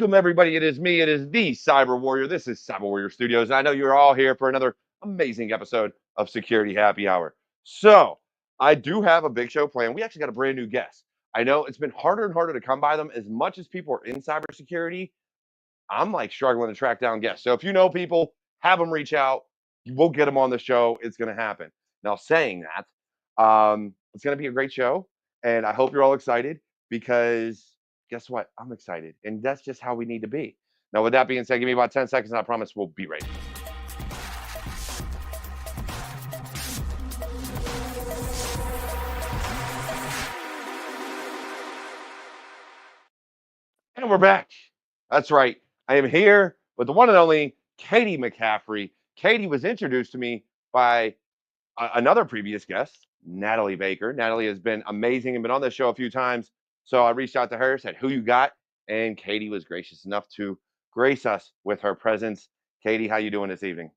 Welcome, everybody. It is me. It is the Cyber Warrior. This is Cyber Warrior Studios. I know you're all here for another amazing episode of Security Happy Hour. So, I do have a big show planned. We actually got a brand new guest. I know it's been harder and harder to come by them. As much as people are in cybersecurity, I'm like struggling to track down guests. So, if you know people, have them reach out. We'll get them on the show. It's going to happen. Now, saying that, it's going to be a great show. And I hope you're all excited because guess what? I'm excited. And that's just how we need to be. Now, with that being said, give me about 10 seconds and I promise we'll be ready. And we're back. That's right. I am here with the one and only Katie McCaffrey. Katie was introduced to me by another previous guest, Natalie Baker. Natalie has been amazing and been on this show a few times. So I reached out to her, said, "Who you got?" And Katie was gracious enough to grace us with her presence. Katie, how you doing this evening?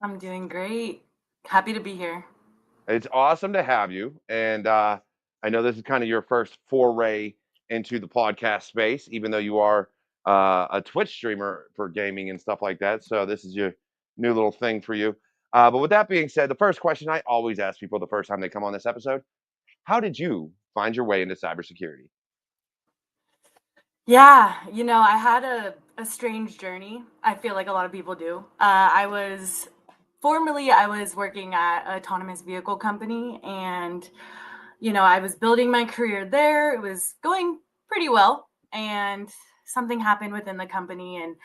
I'm doing great. Happy to be here. It's awesome to have you. And I know this is kind of your first foray into the podcast space, even though you are a Twitch streamer for gaming and stuff like that. So this is your new little thing for you. But with that being said, the first question I always ask people the first time they come on this episode: how did you find your way into cybersecurity? Yeah, I had a strange journey. I feel like a lot of people do. I was working at an autonomous vehicle company, and I was building my career there. It was going pretty well, and something happened within the company, and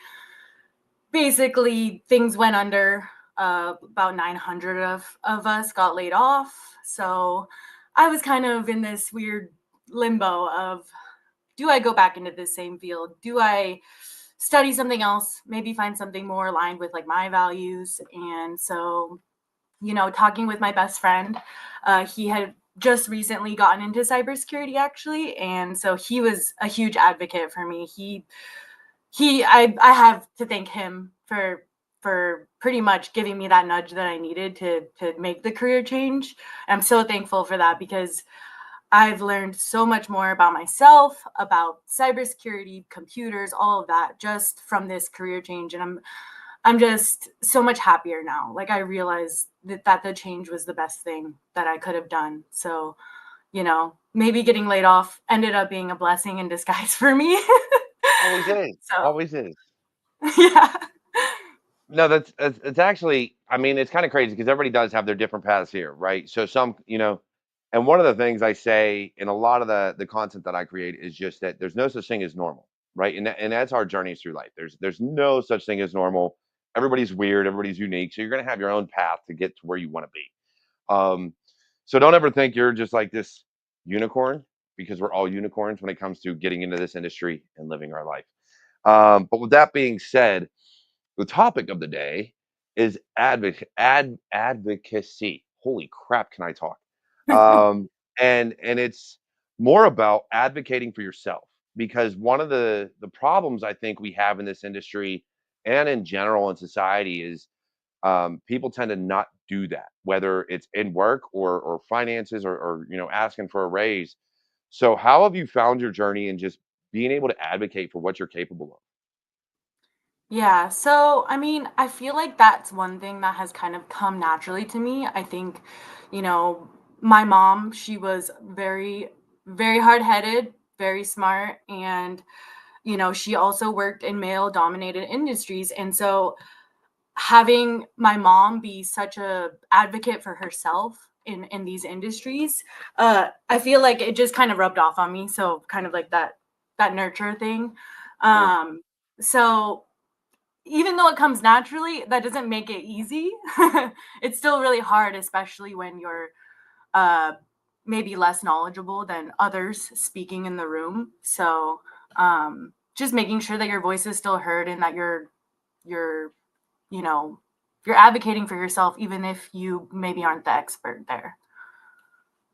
basically things went under. About 900 of us got laid off. So I was kind of in this weird limbo of, do I go back into the same field? Do I study something else? Maybe find something more aligned with like my values? And so, talking with my best friend, he had just recently gotten into cybersecurity actually, and so he was a huge advocate for me. I have to thank him for pretty much giving me that nudge that I needed to make the career change. I'm so thankful for that because I've learned so much more about myself, about cybersecurity, computers, all of that just from this career change. And I'm just so much happier now. Like I realized that the change was the best thing that I could have done. So, maybe getting laid off ended up being a blessing in disguise for me. Always is. So, Always is. yeah. No, that's it's actually. I mean, it's kind of crazy because everybody does have their different paths here, right? So some, and one of the things I say in a lot of the content that I create is just that there's no such thing as normal, right? And that's our journeys through life. There's no such thing as normal. Everybody's weird. Everybody's unique. So you're gonna have your own path to get to where you want to be. Um, so don't ever think you're just like this unicorn because we're all unicorns when it comes to getting into this industry and living our life. But with that being said, the topic of the day is advocacy. Holy crap, can I talk? And it's more about advocating for yourself because one of the problems I think we have in this industry and in general in society is people tend to not do that, whether it's in work or finances or asking for a raise. So how have you found your journey in just being able to advocate for what you're capable of? Yeah, so I mean, I feel like that's one thing that has kind of come naturally to me. I think, you know, my mom, she was very, very hard-headed, very smart, and she also worked in male-dominated industries. And so having my mom be such a advocate for herself in these industries, I feel like it just kind of rubbed off on me. So kind of like that nurture thing. Mm. Um, so even though it comes naturally, that doesn't make it easy. It's still really hard, especially when you're uh, maybe less knowledgeable than others speaking in the room. So just making sure that your voice is still heard and that you're you know you're advocating for yourself, even if you maybe aren't the expert there.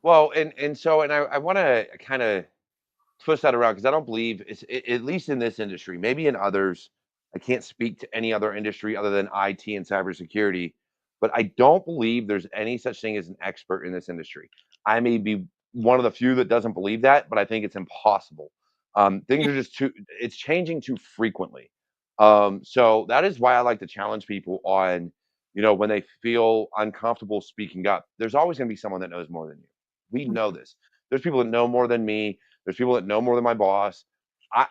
Well, and I want to kind of twist that around because I don't believe at least in this industry, maybe in others. I can't speak to any other industry other than IT and cybersecurity, but I don't believe there's any such thing as an expert in this industry. I may be one of the few that doesn't believe that, but I think it's impossible. Things are just too it's changing too frequently. So that is why I like to challenge people on, when they feel uncomfortable speaking up. There's always going to be someone that knows more than you. We know Mhm. this. There's people that know more than me. There's people that know more than my boss.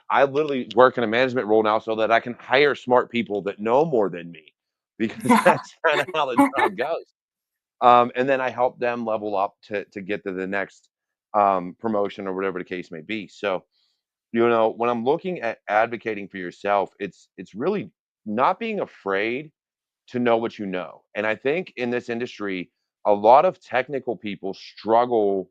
I literally work in a management role now so that I can hire smart people that know more than me because Yeah. that's kind of how the job goes. And then I help them level up to get to the next promotion or whatever the case may be. So, when I'm looking at advocating for yourself, it's really not being afraid to know what you know. And I think in this industry, a lot of technical people struggle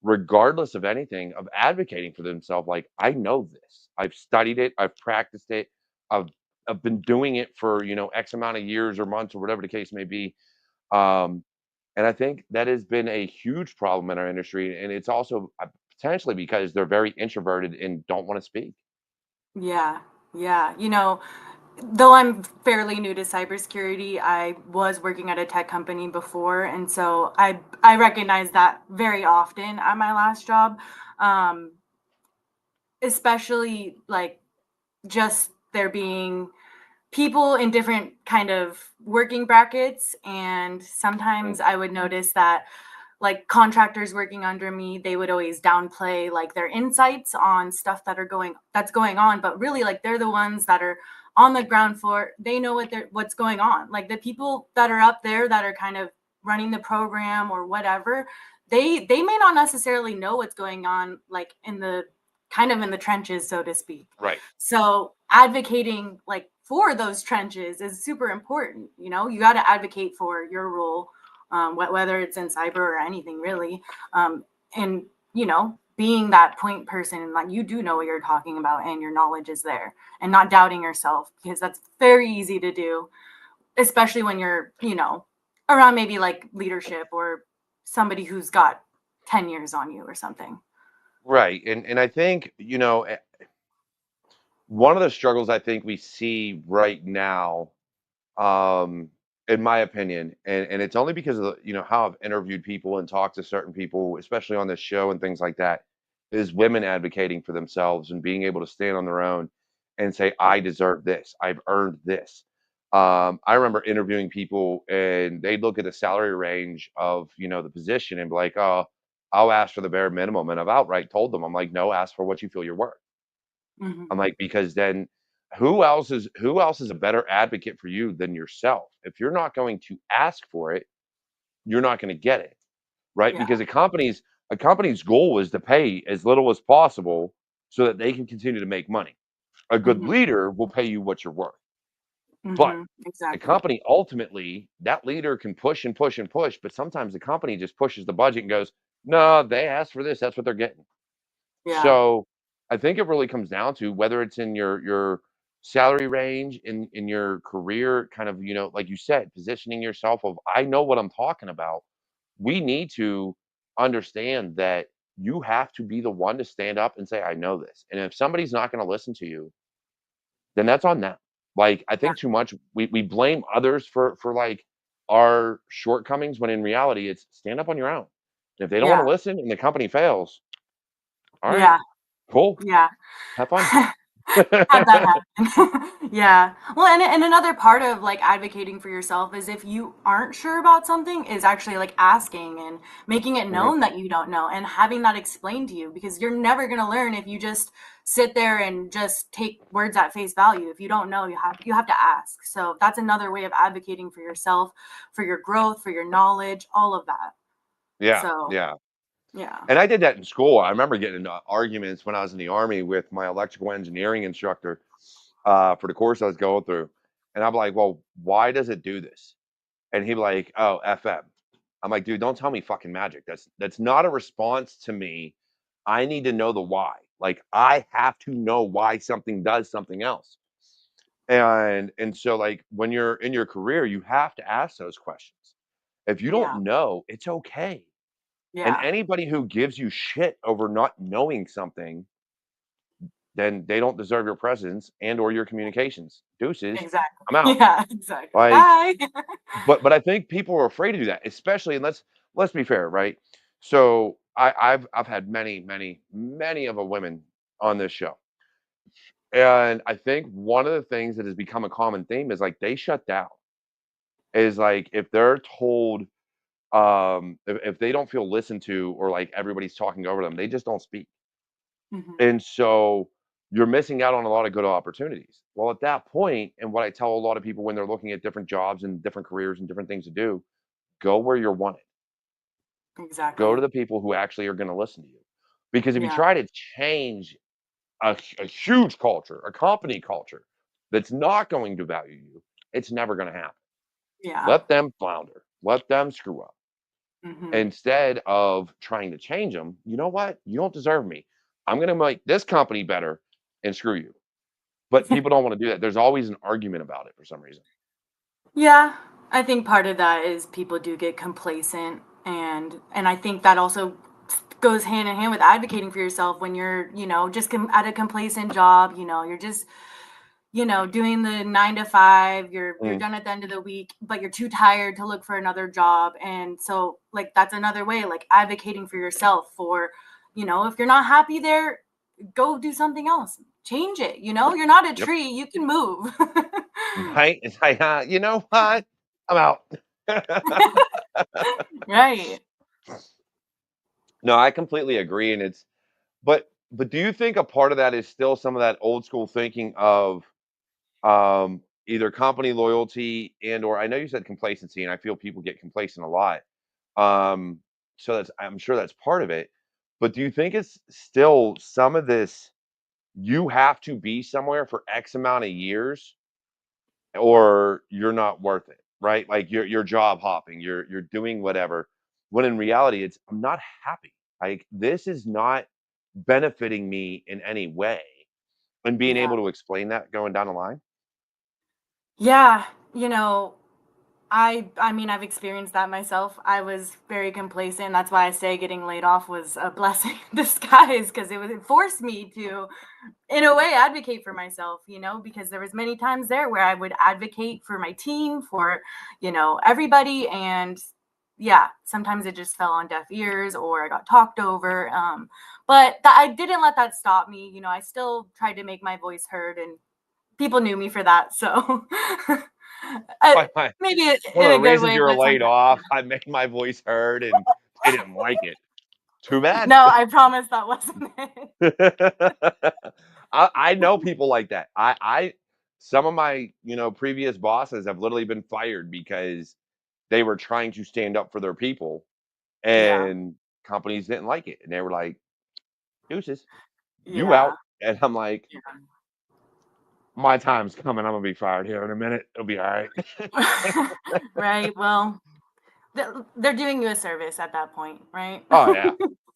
regardless of anything of advocating for themselves. Like, I know this. I've studied it, I've practiced it, I've I've been doing it for, X amount of years or months or whatever the case may be. Um, and I think that has been a huge problem in our industry. And it's also potentially because they're very introverted and don't want to speak. Yeah. Yeah. Though I'm fairly new to cybersecurity, I was working at a tech company before, and so I recognize that very often at my last job, um, especially like just there being people in different kind of working brackets, and sometimes Mm, I would notice that like contractors working under me, they would always downplay like their insights on stuff that's going on, but really like they're the ones that are on the ground floor. They know what's going on. Like the people that are up there that are kind of running the program or whatever, they may not necessarily know what's going on like in the kind of in the trenches, so to speak. right. So advocating like for those trenches is super important. You got to advocate for your role, whether it's in cyber or anything really. And being that point person, and like you do know what you're talking about, and your knowledge is there, and not doubting yourself, because that's very easy to do, especially when you're around maybe like leadership or somebody who's got 10 years on you or something. Right. And I think, one of the struggles I think we see right now, um, in my opinion, and it's only because of how I've interviewed people and talked to certain people, especially on this show and things like that, is women advocating for themselves and being able to stand on their own and say, I deserve this, I've earned this. I remember interviewing people and they'd look at the salary range of, the position and be like, oh, I'll ask for the bare minimum. And I've outright told them, I'm like, no, ask for what you feel you're worth. I'm Hmm. like, because then who else is a better advocate for you than yourself? If you're not going to ask for it, you're not going to get it, right? Yeah. Because a company's goal is to pay as little as possible so that they can continue to make money. A good Hmm. leader will pay you what you're worth. But Hmm. the Exactly. company ultimately, that leader can push and push and push, but sometimes the company just pushes the budget and goes, no, they asked for this, that's what they're getting. Yeah. So, I think it really comes down to whether it's in your salary range, in your career, kind of, like you said, positioning yourself of, "I know what I'm talking about." We need to understand that you have to be the one to stand up and say, "I know this." And if somebody's not gonna listen to you, then that's on them. Like, I Yeah. think too much we blame others for, like, our shortcomings when in reality, it's stand up on your own. If they don't wanna Yeah. listen and the company fails, alright, Yeah. cool, Yeah. have fun. Had that happen. Yeah. Well, and another part of like advocating for yourself is if you aren't sure about something, is actually like asking and making it Mhm. known that you don't know and having that explained to you, because you're never going to learn if you just sit there and just take words at face value. If you don't know, you have to ask. So that's another way of advocating for yourself, for your growth, for your knowledge, all of that. Yeah, So, yeah, yeah. and I did that in school. I remember getting into arguments when I was in the Army with my electrical engineering instructor, for the course I was going through, and I'm like, "Well, why does it do this?" And he'd be like, "Oh, FM." I'm like, "Dude, don't tell me fucking magic. That's not a response to me. I need to know the why. Like, I have to know why something does something else." And so, like, when you're in your career, you have to ask those questions. If you don't Yeah. know, it's okay. And Yeah. anybody who gives you shit over not knowing something, then they don't deserve your presence and or your communications. Deuces. Exactly. I'm out. Yeah, exactly. Like, Bye. but I think people are afraid to do that, especially, and let's be fair, right? So I've had many, many, many of a women on this show. And I think one of the things that has become a common theme is like they shut down. Is like if they're told, if they don't feel listened to or like everybody's talking over them, they just don't speak. Mhm. And so you're missing out on a lot of good opportunities. Well, at that point, and what I tell a lot of people when they're looking at different jobs and different careers and different things to do, go where you're wanted. Go Exactly. to the people who actually are going to listen to you. Because if you Yeah. try to change a huge culture, a company culture that's not going to value you, it's never going to happen. Yeah. Let them flounder, let them screw up. Mhm. Instead of trying to change them, you know what? You don't deserve me. I'm going to make this company better and screw you. But people don't want to do that. There's always an argument about it for some reason. Yeah, I think part of that is people do get complacent, and I think that also goes hand in hand with advocating for yourself when you're, just at a complacent job, you're just, doing the 9 to 5, you're Mm, done at the end of the week, but you're too tired to look for another job. And so like that's another way, like advocating for yourself for, if you're not happy there, go do something else. Change it, you're not a yep. tree, you can move. Right? It's like, you know what? I'm out. Right. No, I completely agree. And but do you think a part of that is still some of that old school thinking of either company loyalty and or I know you said complacency, and I feel people get complacent a lot. Um, so that's I'm sure that's part of it. But do you think it's still some of this you have to be somewhere for X amount of years or you're not worth it, right? Like you're job hopping, you're doing whatever. When in reality, it's I'm not happy. Like this is not benefiting me in any way. And being Yeah. able to explain that going down the line. Yeah, I mean, I've experienced that myself. I was very complacent. That's why I say getting laid off was a blessing in disguise because it forced me to, in a way, advocate for myself, because there was many times there where I would advocate for my team, for, everybody. And yeah, sometimes it just fell on deaf ears or I got talked over. But I didn't let that stop me. I still tried to make my voice heard, and people knew me for that. So uh, My maybe one in of the a good reasons way, you were but laid sometimes, off, I made my voice heard and they didn't like it. Too bad. no, I promise that wasn't it. I know people like that. I some of my, previous bosses have literally been fired because they were trying to stand up for their people Yeah, and companies didn't like it. And they were like, deuces, you yeah, out. And I'm like, my time's coming. I'm gonna be fired here in a minute. It'll be all right. yeah. Right. Well, they're doing you a service at that point, right? Oh yeah.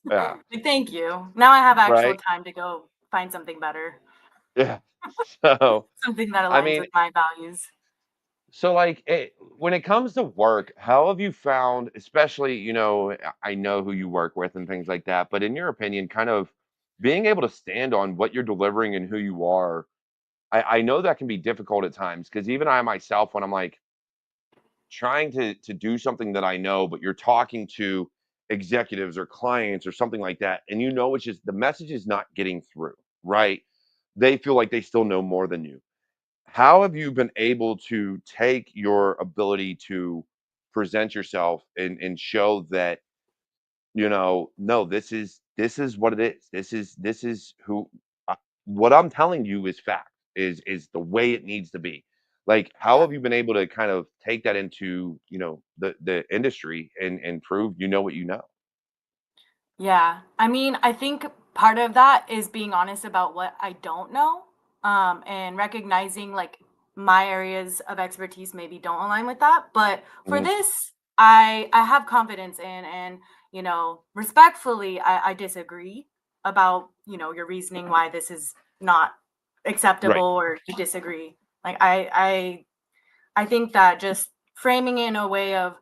Yeah. Like, thank you. Now I have actual Right. time to go find something better, Yeah. So something that I aligns mean, with my values. so like when it comes to work, how have you found, especially, I know who you work with and things like that, but in your opinion, kind of being able to stand on what you're delivering and who you are, I know that can be difficult at times because even I myself, when I'm like trying to do something that I know, but you're talking to executives or clients or something like that, and it's just the message is not getting through, right? They feel like they still know more than you. How have you been able to take your ability to present yourself and show that, no, this is what it is. This is who what I'm telling you is fact, is the way it needs to be. Like, how Yeah. have you been able to kind of take that into, the industry and prove you know what you know? Yeah. I mean, I think part of that is being honest about what I don't know, and recognizing like my areas of expertise maybe don't align with that. But for Mhm. this, I have confidence in, and respectfully, I disagree about your reasoning why this is not acceptable, Right. or you disagree. Like I think that just framing it in a way of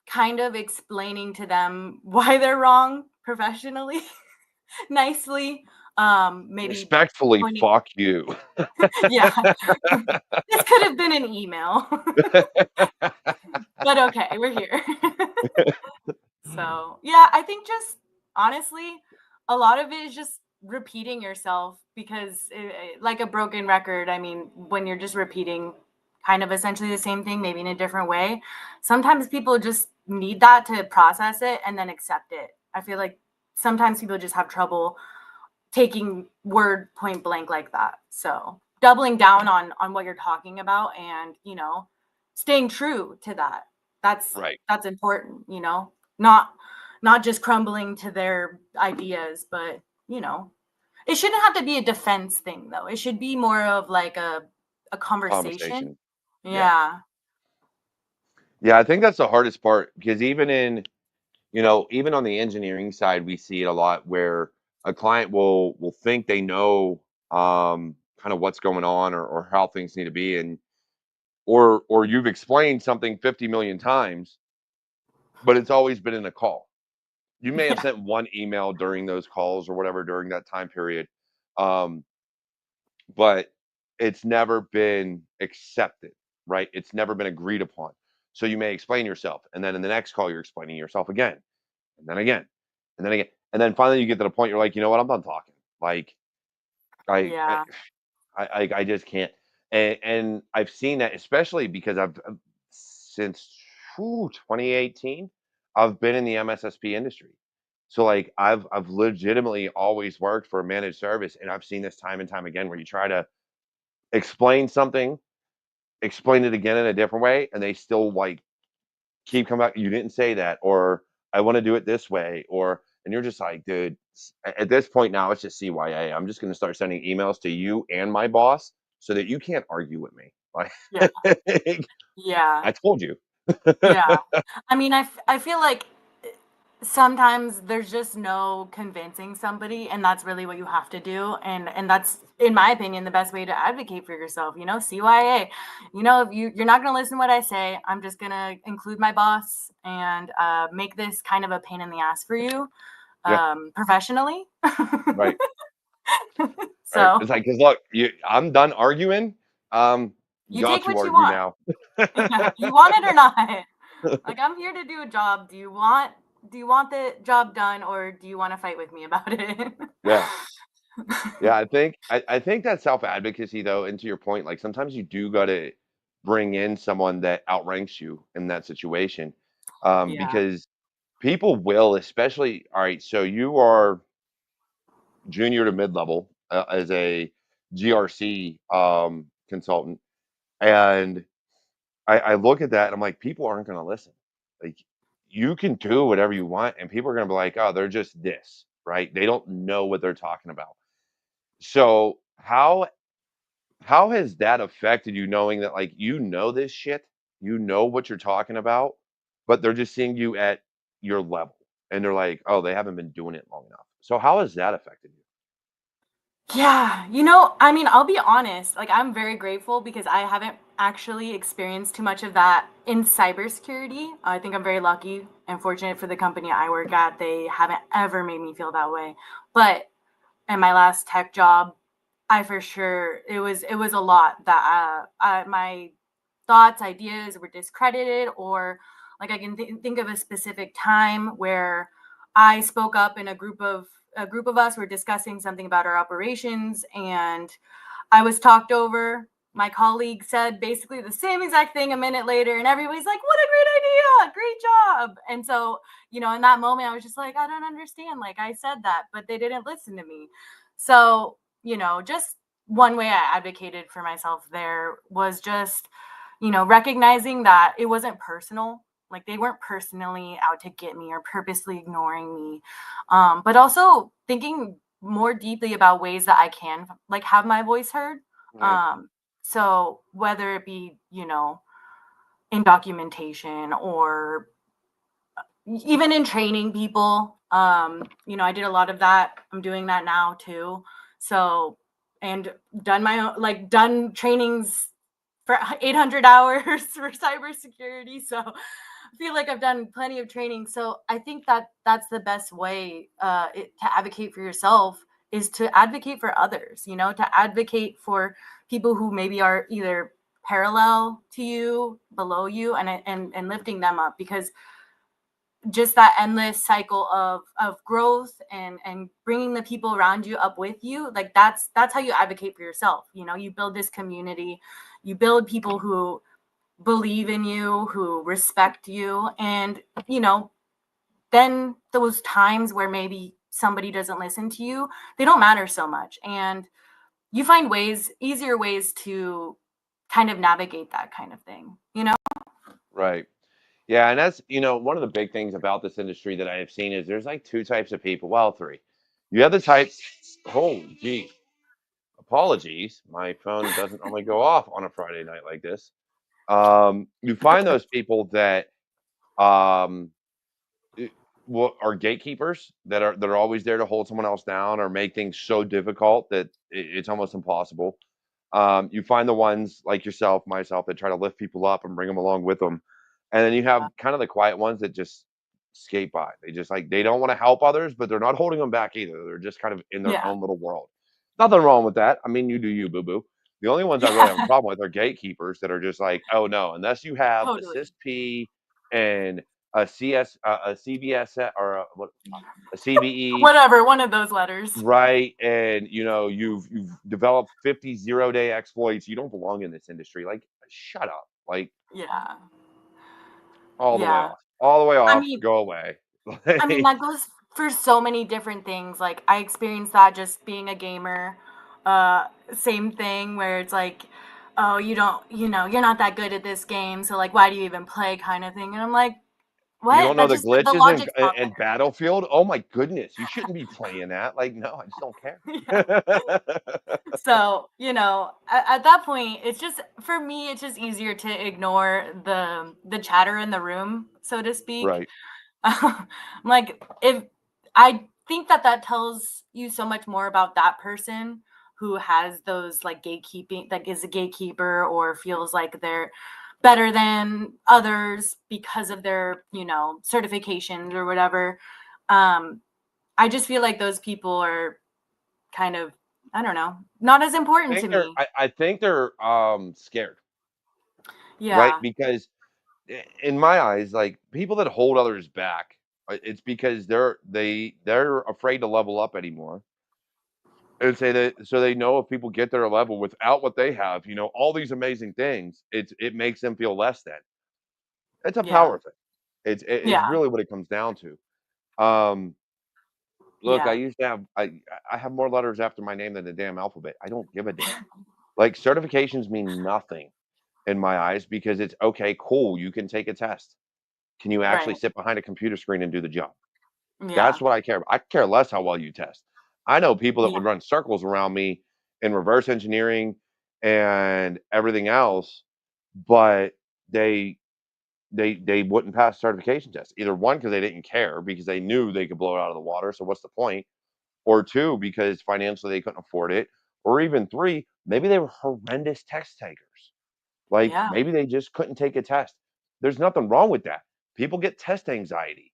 kind of explaining to them why they're wrong professionally, nicely, maybe Respectfully, pointing. fuck you. Yeah, this could have been an email, but okay, we're here. So, yeah, I think just honestly, a lot of it is just repeating yourself, because like a broken record, I mean, when you're just repeating kind of essentially the same thing, maybe in a different way, sometimes people just need that to process it and then accept it. I feel like sometimes people just have trouble taking word point blank like that. So doubling down on what you're talking about, and staying true to that. That's Right. that's important, not just crumbling to their ideas, but it shouldn't have to be a defense thing, though. It should be more of like a conversation. Conversation. Yeah. Yeah. Yeah, I think that's the hardest part because even on the engineering side, we see it a lot where a client will think they know kind of what's going on or how things need to be, and or you've explained something 50 million times, but it's always been in a call. You may have Yeah. sent one email during those calls or whatever during that time period, um, but it's never been accepted, right? It's never been agreed upon. So you may explain yourself, and then in the next call, you're explaining yourself again, and then again, and then again, and then finally you get to the point you're like, you know what, I'm done talking. Like I, I, Yeah. I just can't. And I've seen that, especially because since 2018, I've been in the MSSP industry. So like I've legitimately always worked for a managed service, and I've seen this time and time again where you try to explain something, explain it again in a different way, and they still like keep coming back. You didn't say that, or I want to do it this way, or and you're just like, dude. At this point now, it's just CYA. I'm just going to start sending emails to you and my boss so that you can't argue with me. Like, Yeah. Yeah. I told you. Yeah. I mean, I feel like sometimes there's just no convincing somebody, and that's really what you have to do, and that's, in my opinion, the best way to advocate for yourself. CYA. If you're not going to listen to what I say, I'm just going to include my boss and make this kind of a pain in the ass for you, Yeah, professionally. right, right. So It's like, cause look, I'm done arguing. you Y'all take two what you argue want. now. Yeah, you want it or not. Like, I'm here to do a job. Do you want the job done, or do you want to fight with me about it? Yeah. Yeah, I think that self-advocacy though, and to your point, like sometimes you do gotta bring in someone that outranks you in that situation. Yeah. Because people will, especially all right, so you are junior to mid-level as a GRC consultant, and I look at that and I'm like, people aren't gonna listen. Like you can do whatever you want, and people are gonna be like, oh, they're just this, right? They don't know what they're talking about. So how has that affected you knowing that, like, you know this shit, you know what you're talking about, but they're just seeing you at your level, and they're like, "Oh, they haven't been doing it long enough." So how has that affected you? Yeah, I mean, I'll be honest, like, I'm very grateful because I haven't actually experienced too much of that in cybersecurity. I think I'm very lucky and fortunate for the company I work at. They haven't ever made me feel that way. But in my last tech job, I for sure it was a lot that my thoughts, ideas were discredited, or like I can think of a specific time where I spoke up in a group of us were discussing something about our operations, and I was talked over. My colleague said basically the same exact thing a minute later, and everybody's like, "What a great idea! Great job!" And so, in that moment, I was just like, "I don't understand. Like, I said that, but they didn't listen to me." So, just one way I advocated for myself there was just, recognizing that it wasn't personal. Like, they weren't personally out to get me or purposely ignoring me, but also thinking more deeply about ways that I can like have my voice heard. Right, Um, so whether it be, in documentation, or even in training people, I did a lot of that. I'm doing that now too. So, and done my own, like, done trainings for 800 hours for cybersecurity. So I feel like I've done plenty of training. So I think that that's the best way to advocate for yourself, is to advocate for others, to advocate for people who maybe are either parallel to you, below you, and lifting them up, because just that endless cycle of growth and bringing the people around you up with you. Like that's how you advocate for yourself. You build this community, you build people who believe in you, who respect you, and then those times where maybe somebody doesn't listen to you, they don't matter so much, and you find easier ways to kind of navigate that kind of thing. Right. Yeah, and that's, one of the big things about this industry that I have seen is there's like two types of people. Well, three. You have the type, oh, gee, apologies. My phone doesn't normally go off on a Friday night like this. You find those people that um, are gatekeepers that are always there to hold someone else down or make things so difficult that it's almost impossible. You find the ones like yourself, myself, that try to lift people up and bring them along with them, and then you have kind of the quiet ones that just skate by. They just like they don't want to help others, but they're not holding them back either. They're just kind of in their Yeah. own little world. Nothing wrong with that. I mean, you do you, boo boo. The only ones I really have a Yeah. problem with are gatekeepers that are just like, oh no, unless you have a Totally. CISP and a CS, a CBS, or a CBE, Whatever, one of those letters. right? And you've developed 50 zero-day exploits. You don't belong in this industry. Like, shut up. Like, Yeah. all the way Yeah. off. All the way I off. mean, Go away. I mean, Like, that goes for so many different things. Like I experienced that just being a gamer. Same thing where it's like, oh, you don't, you're not that good at this game, so like, why do you even play, kind of thing. And I'm like, you don't what? know That the just the glitches in, logic's not in Battlefield? Oh my goodness. You shouldn't be playing that. Like, no, I just don't care. there. Yeah. So at that point, it's just for me, it's just easier to ignore the chatter in the room, so to speak. Right. Like if I think that tells you so much more about that person who has those like gatekeeping, like is a gatekeeper or feels like they're better than others because of their certifications or whatever. um I just feel like those people are kind of, I don't know, not as important to me. I think they're scared, right? Yeah. Because in my eyes, like people that hold others back, it's because they're afraid to level up anymore. And say that so they know if people get their level without what they have, all these amazing things, it makes them feel less than. It's a Yeah. power thing. It's Yeah. really what it comes down to. Um, look, I Yeah. used to have I have more letters after my name than the damn alphabet. I don't give a damn. Like certifications mean nothing in my eyes because it's okay, cool. You can take a test. Can you Right. actually sit behind a computer screen and do the job? Yeah. That's what I care about. I care less how well you test. I know people that Yeah. would run circles around me in reverse engineering and everything else, but they they wouldn't pass certification tests. Either one, because they didn't care because they knew they could blow it out of the water. So what's the point? Or two, because financially they couldn't afford it. Or even three, maybe they were horrendous test takers. Like Yeah. maybe they just couldn't take a test. There's nothing wrong with that. People get test anxiety.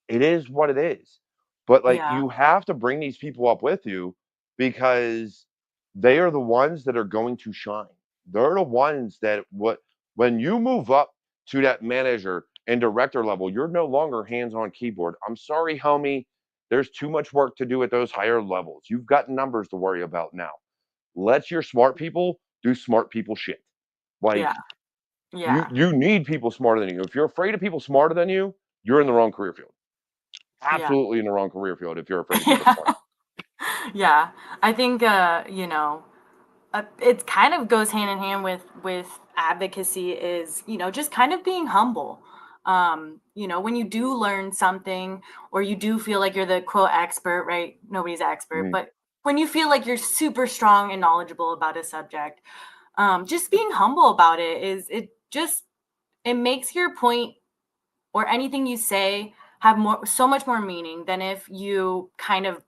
It is what it is. But like Yeah. you have to bring these people up with you because they are the ones that are going to shine. They're the ones that what when you move up to that manager and director level, you're no longer hands on keyboard. I'm sorry, homie. There's too much work to do at those higher levels. You've got numbers to worry about now. Let your smart people do smart people shit. Yeah. Like you Yeah. you need people smarter than you. If you're afraid of people smarter than you, you're in the wrong career field. Yeah. Absolutely in the wrong career field if you're afraid of people Yeah. smarter. Yeah. I think it kind of goes hand in hand with advocacy is, just kind of being humble. When you do learn something or you do feel like you're the quote expert, right? Nobody's an expert, Mhm. but when you feel like you're super strong and knowledgeable about a subject, just being humble about it it makes your point or anything you say have so much more meaning than if you kind of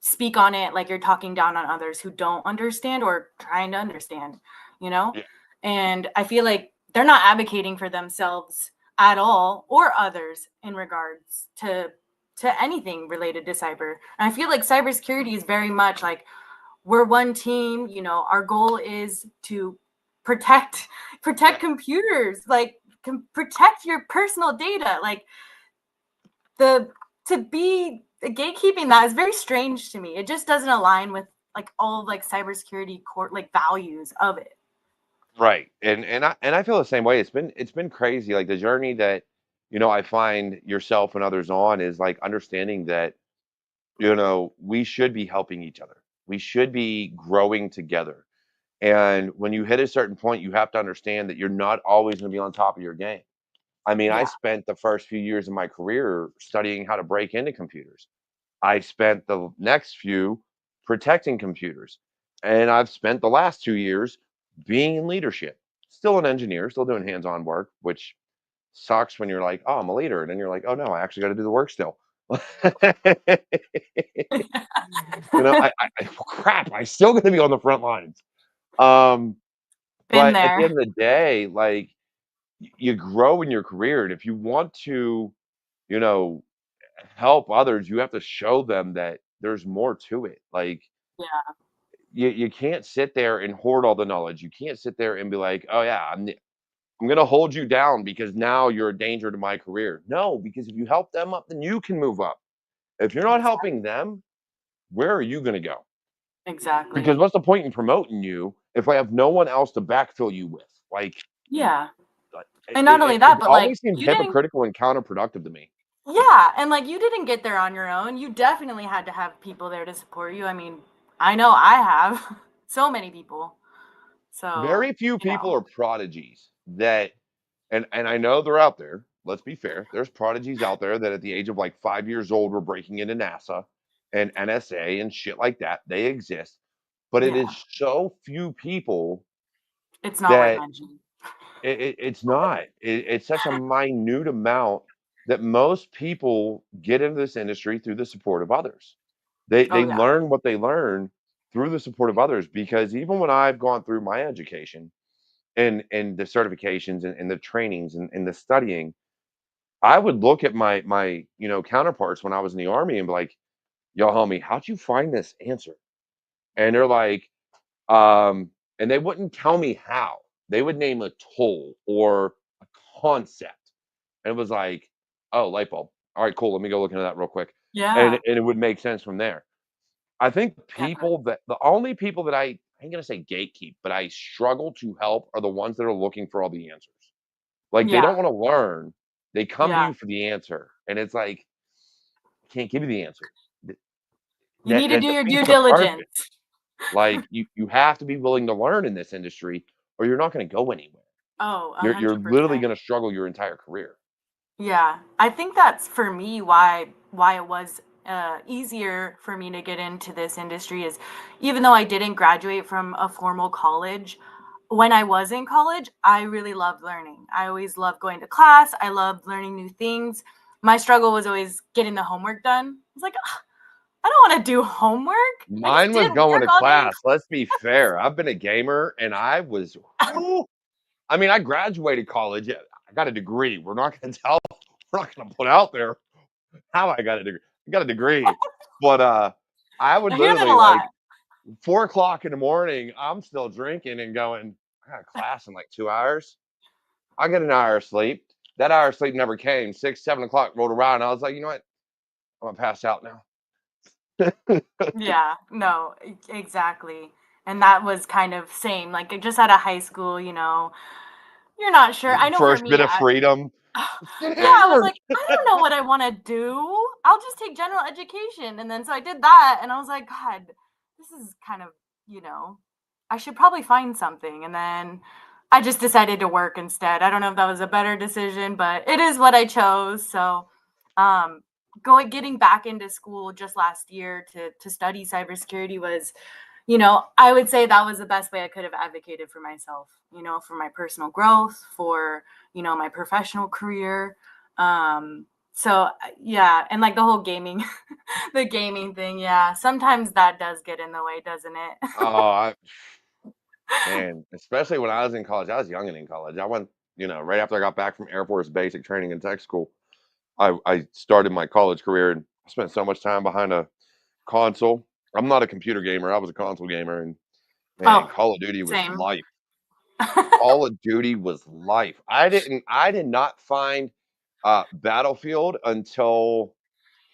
speak on it like you're talking down on others who don't understand or trying to understand, you know? Yeah, And I feel like they're not advocating for themselves at all or others in regards to anything related to cyber. And I feel like cybersecurity is very much like we're one team, our goal is to protect yeah, computers, like protect your personal data. Like the to be gatekeeping that is very strange to me. It just doesn't align with like all of like cybersecurity core like values of it. Right. And I feel the same way. It's been crazy. Like the journey that, I find yourself and others on is like understanding that, we should be helping each other. We should be growing together. And when you hit a certain point, you have to understand that you're not always going to be on top of your game. I mean, I Yeah. spent the first few years of my career studying how to break into computers. I spent the next few protecting computers. And I've spent the last 2 years being in leadership. Still an engineer, still doing hands on work, which sucks when you're like, oh, I'm a leader. And then you're like, oh, no, I actually got to do the work still. Crap, I still got to be on the front lines. Um, Been but at the there. end of the day, like you grow in your career. And if you want to, you know, help others, you have to show them that there's more to it. Like Yeah. you can't sit there and hoard all the knowledge. You can't sit there and be like, "Oh yeah, I'm going to hold you down because now you're a danger to my career." No, because if you help them up, then you can move up. If you're not Exactly. helping them, where are you going to go? Because Exactly. what's the point in promoting you if I have no one else to backfill you with? Yeah. It, And not only it, it that, but like always seems you didn't hypocritical and counterproductive to me. yeah, and like you didn't get there on your own. You definitely had to have people there to support you. I mean, I know I have so many people. So, Very few you people know. are prodigies that, and I know they're out there. Let's be fair. There's prodigies out there that at the age of like 5 years old were breaking into NASA and NSA and shit like that. They exist, but it Yeah, is so few people it's not worth that mentioning. it's not. It's such a minute amount that most people get into this industry through the support of others. They Oh yeah. learn what they learn through the support of others, because even when I've gone through my education and the certifications and the trainings and the studying, I would look at my counterparts when I was in the army and be like, "Yo, homie, how'd you find this answer?" And they're like, and they wouldn't tell me how. They would name a tool or a concept. And it was like, "Oh, light bulb. All right, cool. Let me go look into that real quick." And Yeah, and it would make sense from there. I think definitely. the only people that I ain't gonna say gatekeep, but I struggle to help are the ones that are looking for all the answers. Like they don't Yeah, want to learn. They come to yeah. you for the answer. And it's like, I can't give you the answer. Th- You That need to that do your defeats due the purpose. diligence. Like you have to be willing to learn in this industry or you're not gonna go anywhere. Oh, a You're hundred literally percent. gonna struggle your entire career. Yeah, I think that's for me why it was easier for me to get into this industry is even though I didn't graduate from a formal college, when I was in college, I really loved learning. I always loved going to class. I loved learning new things. My struggle was always getting the homework done. I was like, "Ugh, I don't want to do homework. I just Mine did was going work to all day in class. Let's be fair. I've been a gamer and I was whew, I mean, I graduated college. Yeah, I got a degree. We're not gonna tell we're not gonna put out there how I got a degree. I got a degree. But I would I hear that a literally lot. like 4 o'clock in the morning, I'm still drinking and going, I got class in like 2 hours. I get an hour of sleep. That hour of sleep never came. 6, 7 o'clock rolled around. I was like, you know what? I'm gonna pass out now. Yeah, no, exactly. And that was kind of same, like just out of high school, you're not sure. I know for First bit me, of freedom. Sit yeah, I was down. like, I don't know what I want to do. I'll just take general education. And then so I did that and I was like, God, this is kind of, you know, I should probably find something. And then I just decided to work instead. I don't know if that was a better decision, but it is what I chose. So, um, going getting back into school just last year to study cybersecurity was, I would say that was the best way I could have advocated for myself, for my personal growth, for, my professional career. So yeah, and like the whole gaming, the gaming thing, yeah, sometimes that does get in the way, doesn't it? Oh, man, especially when I was in college. I was young and in college. I went, right after I got back from Air Force basic training and tech school. I started my college career and I spent so much time behind a console. I'm not a computer gamer. I was a console gamer, and man, Oh, Call of Duty was same. life. Call of Duty was life. I did not find Battlefield until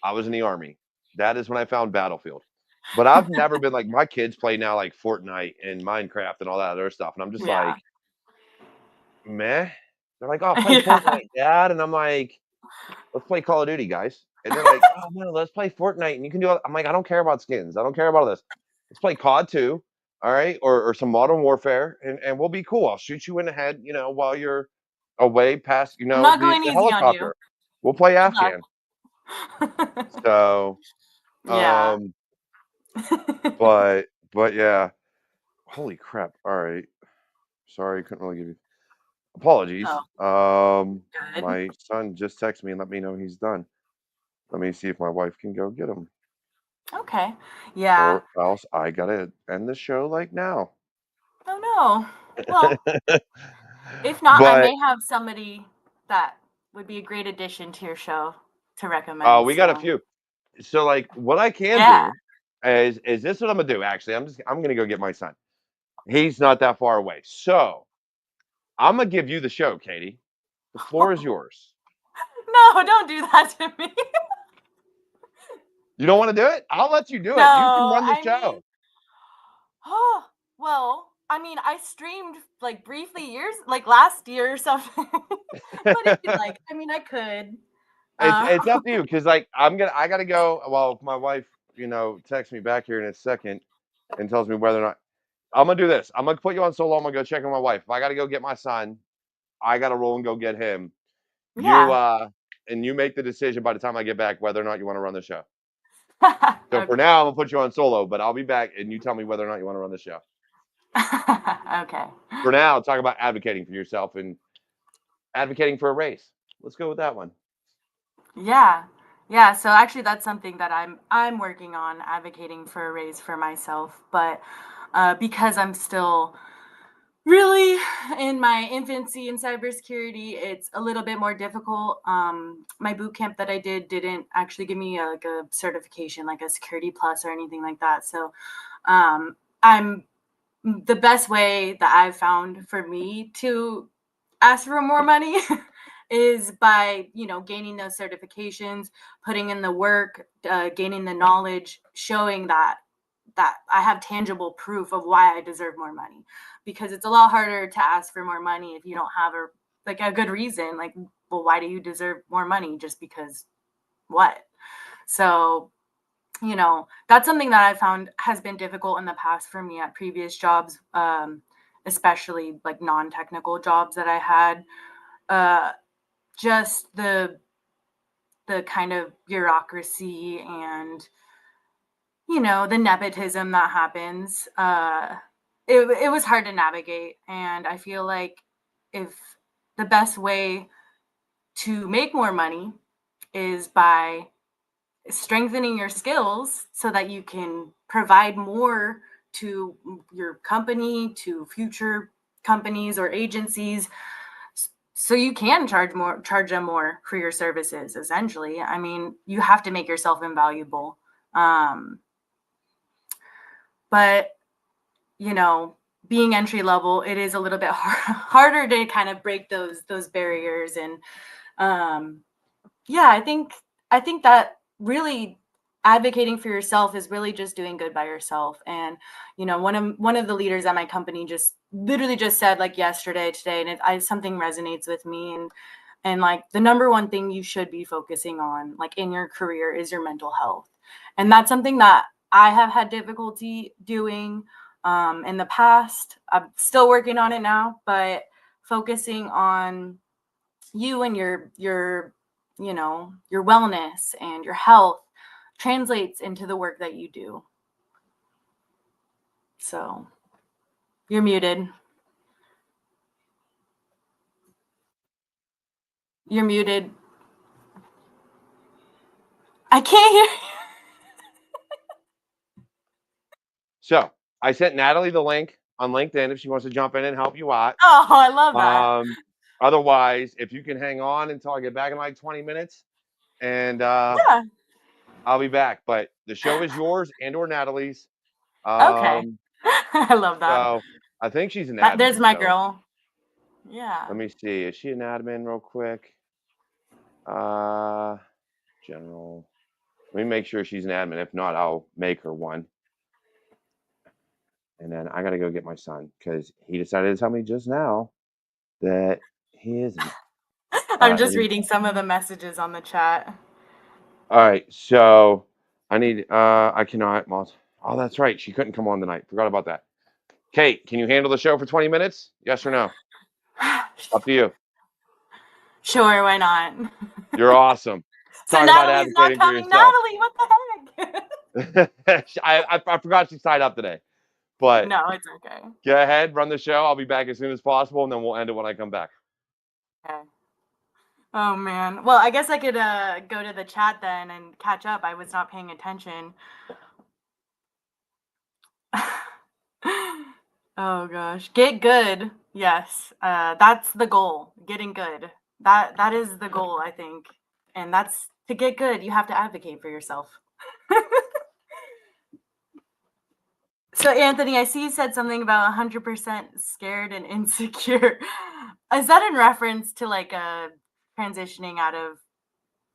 I was in the army. That is when I found Battlefield. But I've never been like my kids play now like Fortnite and Minecraft and all that other stuff, and I'm just Yeah. like, meh. They're like, "Oh, play Yeah. Fortnite, Dad," and I'm like, "Let's play Call of Duty, guys." And they're like, "Oh no, let's play Fortnite, and you can do." I'm like, "I don't care about skins. I don't care about all this. Let's play COD 2, all right, or some Modern Warfare, and we'll be cool. I'll shoot you in the head, while you're away past, I'm not the going easy on you. helicopter. We'll play Good luck. Afghan." So, Yeah. um, but yeah, holy crap! All right, sorry, couldn't really give you apologies. Oh, good. My son just texted me and let me know he's done. Let me see if my wife can go get him, Okay. Yeah. or else I gotta end the show like now. Oh no. Well, if not, I But may have somebody that would be a great addition to your show to recommend. we got a So few. So like, what I can yeah. do is this what I'm gonna do? Actually, I'm gonna go get my son. He's not that far away, so I'm gonna give you the show, Katie. The floor is yours. No, don't do that to me. You don't want to do it? I'll let you do it. You can No, run the I mean, show. oh, well, I mean, I streamed like briefly years, like last year or something. But if you like, I mean, I could. Uh, It's up to you because like I gotta go. Well, if my wife, texts me back here in a second and tells me whether or not I'm gonna do this. I'm gonna put you on solo. I'm gonna go check on my wife. If I gotta go get my son, I gotta roll and go get him. You yeah. and you make the decision by the time I get back whether or not you want to run the show. So for Okay. now, I'm gonna put you on solo, but I'll be back and you tell me whether or not you want to run the show. Okay. For now, talk about advocating for yourself and advocating for a race. Let's go with that one. Yeah. Yeah, so actually that's something that I'm working on advocating for a raise for myself, but because I'm still really in my infancy in cybersecurity, it's a little bit more difficult. My boot camp that I didn't actually give me like a certification like a security plus or anything like that. So I'm the best way that I've found for me to ask for more money is by gaining those certifications, putting in the work, gaining the knowledge, showing that I have tangible proof of why I deserve more money, because it's a lot harder to ask for more money if you don't have a good reason. Like, well, why do you deserve more money? Just because what? So that's something that I found has been difficult in the past for me at previous jobs, especially like non-technical jobs that I had. uh, just the kind of bureaucracy and the nepotism that happens. It was hard to navigate, and I feel like if the best way to make more money is by strengthening your skills so that you can provide more to your company, to future companies or agencies, so you can charge them more for your services. Essentially, I mean, you have to make yourself invaluable. um, but being entry level, it is a little bit harder to kind of break those barriers. And um, yeah, I think that really advocating for yourself is really just doing good by yourself. And one of the leaders at my company just literally just said like yesterday, today, and something resonates with me. And like the number one thing you should be focusing on like in your career is your mental health. And that's something that I have had difficulty doing in the past. I'm still working on it now, but focusing on you and your wellness and your health translates into the work that you do. So you're muted. You're muted. I can't hear you. So I sent Natalie the link on LinkedIn if she wants to jump in and help you out. Oh, I love that. Um, Otherwise, if you can hang on until I get back in like 20 minutes, and Yeah. I'll be back. But the show is yours and or Natalie's. Okay. Um, I love that. so I think she's an There's admin. my So girl. Yeah. let me see. Is she an admin real quick? General. Let me make sure she's an admin. If not, I'll make her one. And then I got to go get my son because he decided to tell me just now that he isn't. I'm just reading some of the messages on the chat. All right. So I need, I cannot. Oh, that's right. She couldn't come on tonight. Forgot about that. Kate, can you handle the show for 20 minutes? Yes or no? Up to you. Sure, why not? You're awesome. So Talk about Natalie's not advocating for coming. yourself. Natalie, what the heck? I forgot she's tied up today. But No, it's okay. go ahead, run the show. I'll be back as soon as possible, and then we'll end it when I come back. Okay. Oh man. Well, I guess I could go to the chat then and catch up. I was not paying attention. Oh gosh. Get good. Yes. That's the goal. Getting good. That is the goal, I think. And that's to get good, you have to advocate for yourself. So Anthony, I see you said something about 100% scared and insecure. Is that in reference to like transitioning out of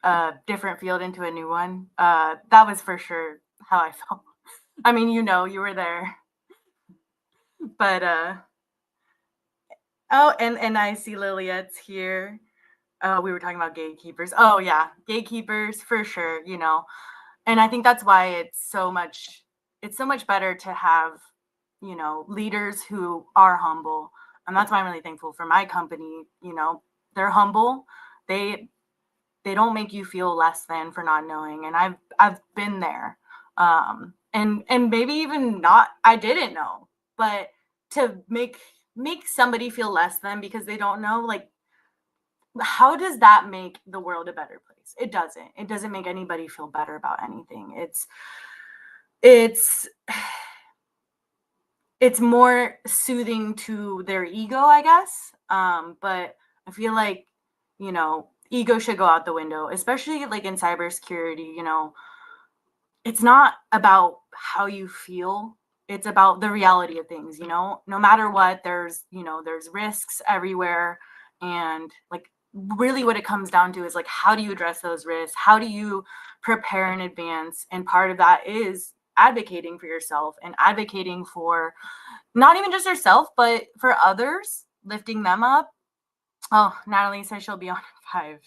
a different field into a new one? That was for sure how I felt. I mean, you were there. But oh, and I see Liliette's here. We were talking about gatekeepers. Oh yeah, gatekeepers for sure, And I think that's why it's so much better to have, leaders who are humble. And that's why I'm really thankful for my company. They're humble. They don't make you feel less than for not knowing. And I've been there. And maybe even not, I didn't know, but to make somebody feel less than because they don't know, like, how does that make the world a better place? It doesn't make anybody feel better about anything. It's more soothing to their ego, I guess. But I feel like, ego should go out the window, especially like in cybersecurity. It's not about how you feel. It's about the reality of things, no matter what, there's risks everywhere. And like, really what it comes down to is like, how do you address those risks? How do you prepare in advance? And part of that is advocating for yourself and advocating for not even just yourself, but for others, lifting them up. Oh, Natalie says she'll be on at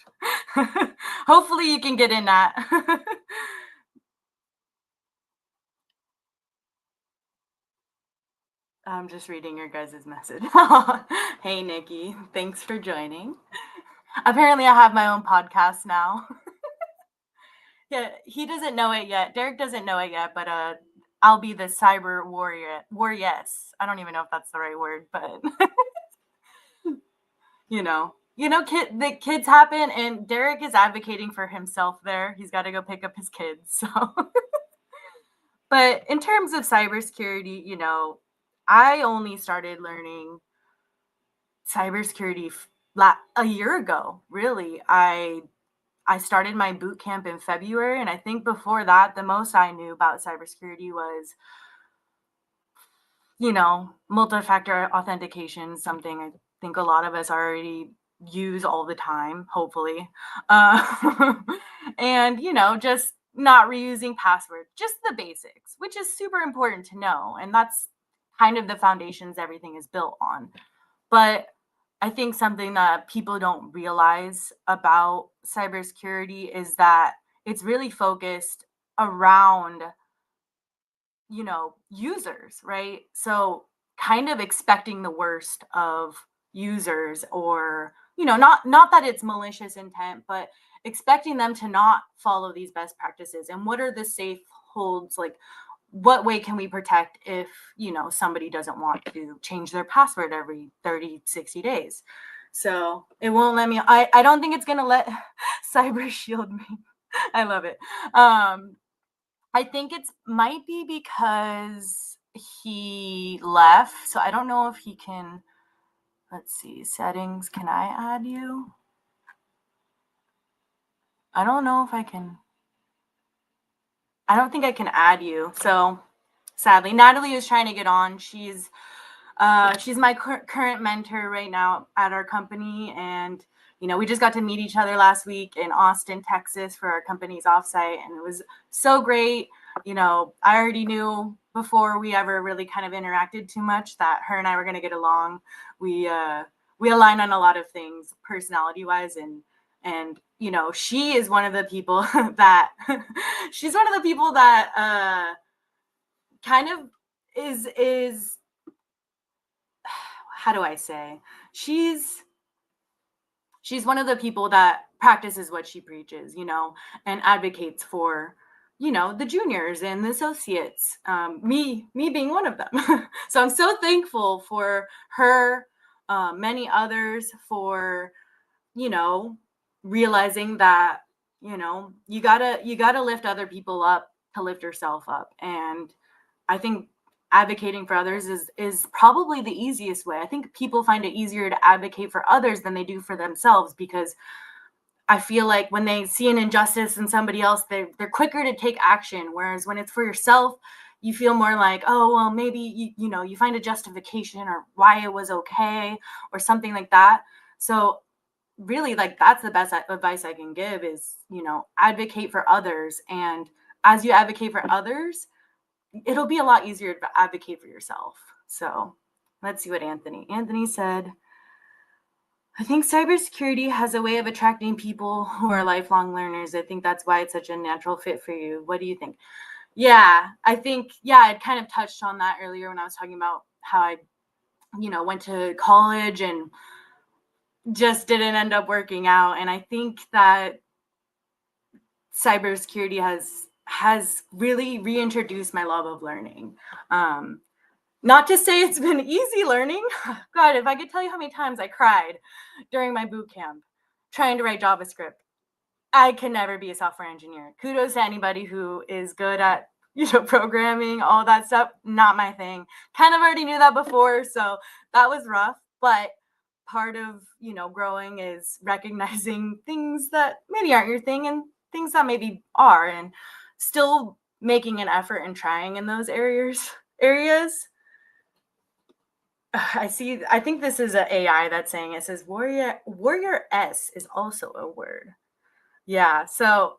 5. Hopefully you can get in that. I'm just reading your guys' message. Hey, Nikki. Thanks for joining. Apparently, I have my own podcast now. Yeah, he doesn't know it yet. Derek doesn't know it yet, but I'll be the cyber warrior. Yes. I don't even know if that's the right word, but the kids happen, and Derek is advocating for himself there. He's got to go pick up his kids. So, but in terms of cybersecurity, I only started learning cybersecurity a year ago. Really, I started my boot camp in February, and I think before that, the most I knew about cybersecurity was, multi-factor authentication, something I think a lot of us already use all the time, hopefully. And, just not reusing passwords, just the basics, which is super important to know. And that's kind of the foundations everything is built on. But I think something that people don't realize about cybersecurity is that it's really focused around, users, right? So kind of expecting the worst of users, or, not that it's malicious intent, but expecting them to not follow these best practices. And what are the safe holds? Like, what way can we protect if, somebody doesn't want to change their password every 30, 60 days? So it won't let me. I don't think it's going to let Cyber Shield me. I love it. I think it might be because he left. So I don't know if he can. Let's see. Settings. Can I add you? I don't know if I can. I don't think I can add you. So sadly, Natalie is trying to get on. She's my current mentor right now at our company, and we just got to meet each other last week in Austin, Texas for our company's offsite, and it was so great. I already knew before we ever really kind of interacted too much that her and I were going to get along. We align on a lot of things personality wise, and she is one of the people that she's one of the people that kind of is how do I say, she's one of the people that practices what she preaches, and advocates for, the juniors and the associates. Me being one of them. So I'm so thankful for her, many others, for, realizing that, you gotta lift other people up to lift yourself up. And I think advocating for others is probably the easiest way. I think people find it easier to advocate for others than they do for themselves, because I feel like when they see an injustice in somebody else, they're quicker to take action. Whereas when it's for yourself, you feel more like, oh, well, maybe you find a justification or why it was okay or something like that. So really, like, that's the best advice I can give is, advocate for others. And as you advocate for others, it'll be a lot easier to advocate for yourself. So let's see what Anthony said. I think cybersecurity has a way of attracting people who are lifelong learners. I think that's why it's such a natural fit for you. What do you think? Yeah, I think, I kind of touched on that earlier when I was talking about how I, went to college and just didn't end up working out. And I think that cybersecurity has really reintroduced my love of learning. Not to say it's been easy learning. God, if I could tell you how many times I cried during my boot camp trying to write JavaScript. I can never be a software engineer. Kudos to anybody who is good at, programming, all that stuff. Not my thing. Kind of already knew that before, so that was rough. But part of, growing is recognizing things that maybe aren't your thing and things that maybe are, and still making an effort and trying in those areas. I think this is an AI that's saying it. Says warrior S is also a word. Yeah, so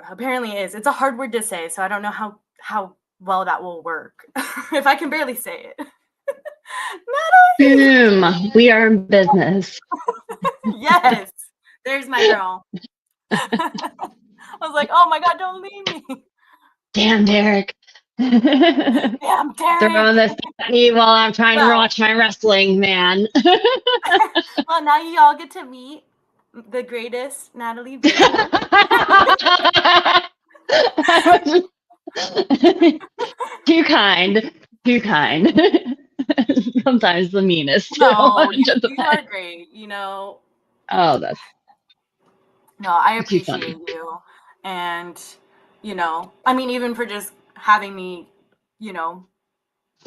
apparently it is. It's a hard word to say, so I don't know how well that will work. If I can barely say it. Natalie! Boom. We are in business. Yes. There's my girl. I was like, oh my God, don't leave me. Damn, Derek. Damn, Derek. Throwing this at me while I'm trying to watch my wrestling, man. Well, now you all get to meet the greatest Natalie B. Too kind. Too kind. Sometimes the meanest. No, you are great, Oh, that's no, I too funny. appreciate you. And, I mean, even for just having me,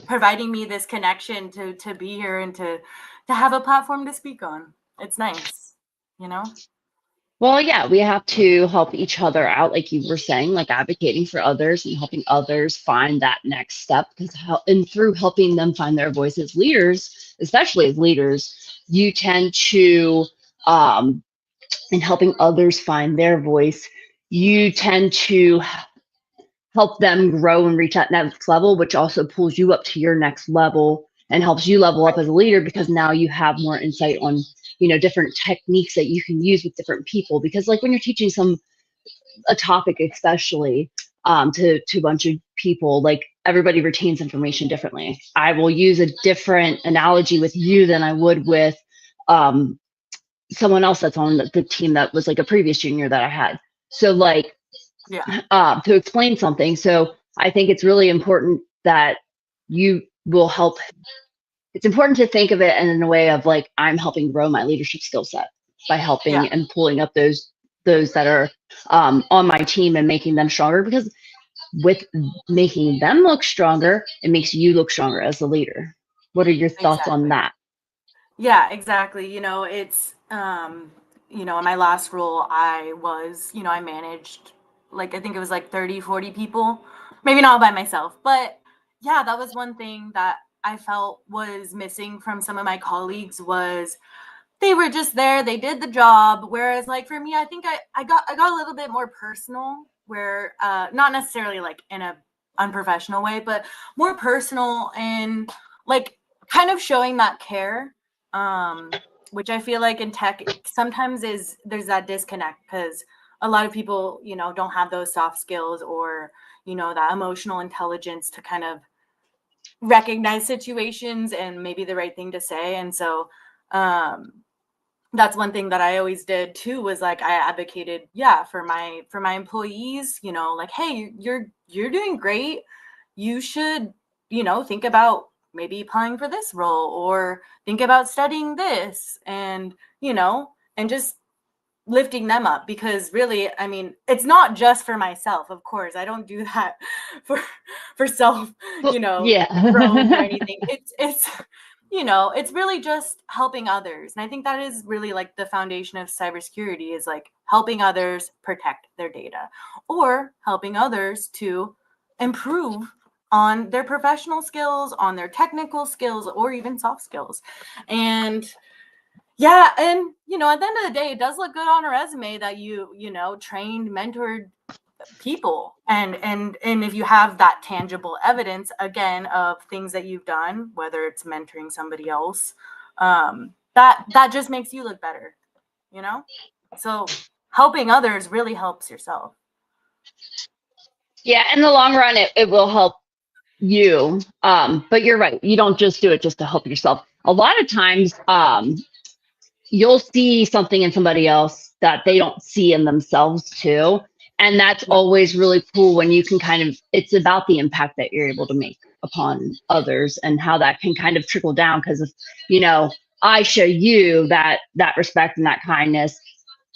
providing me this connection to be here and to have a platform to speak on. It's nice, Well, yeah, we have to help each other out, like you were saying, like advocating for others and helping others find that next step. Because and through helping them find their voice as leaders, especially as leaders, you tend to, in helping others find their voice, you tend to help them grow and reach that next level, which also pulls you up to your next level and helps you level up as a leader, because now you have more insight on, different techniques that you can use with different people. Because like when you're teaching a topic, especially to a bunch of people, like everybody retains information differently. I will use a different analogy with you than I would with someone else that's on the team that was like a previous junior that I had. So like, to explain something. So I think it's really important that you will help. It's important to think of it in a way of like, I'm helping grow my leadership skill set by helping and pulling up those that are on my team and making them stronger, because with making them look stronger, it makes you look stronger as a leader. What are your thoughts on that? Yeah, exactly. It's, in my last role, I was, I managed, like, I think it was like 30, 40 people, maybe not by myself, but yeah, that was one thing that I felt was missing from some of my colleagues was they were just there, they did the job. Whereas like for me, I think I got a little bit more personal, where not necessarily like in a unprofessional way, but more personal, and like kind of showing that care, which I feel like in tech sometimes there's that disconnect, because a lot of people, don't have those soft skills, or that emotional intelligence to kind of recognize situations and maybe the right thing to say. And so that's one thing that I always did too, was like I advocated, for my employees, like, hey, you're doing great. You should, think about maybe applying for this role, or think about studying this, and and just lifting them up. Because really, I mean, it's not just for myself, of course. I don't do that for self, growth or Yeah. anything. It's it's really just helping others. And I think that is really like the foundation of cybersecurity, is like helping others protect their data, or helping others to improve on their professional skills, on their technical skills, or even soft skills. And yeah, and at the end of the day, it does look good on a resume that you trained, mentored people, and if you have that tangible evidence, again, of things that you've done, whether it's mentoring somebody else, that just makes you look better, so helping others really helps yourself. Yeah, in the long run, it will help you. But you're right. You don't just do it just to help yourself. A lot of times, you'll see something in somebody else that they don't see in themselves too. And that's Yeah, always really cool when you can kind of, it's about the impact that you're able to make upon others, and how that can kind of trickle down. Because if, I show you that respect and that kindness,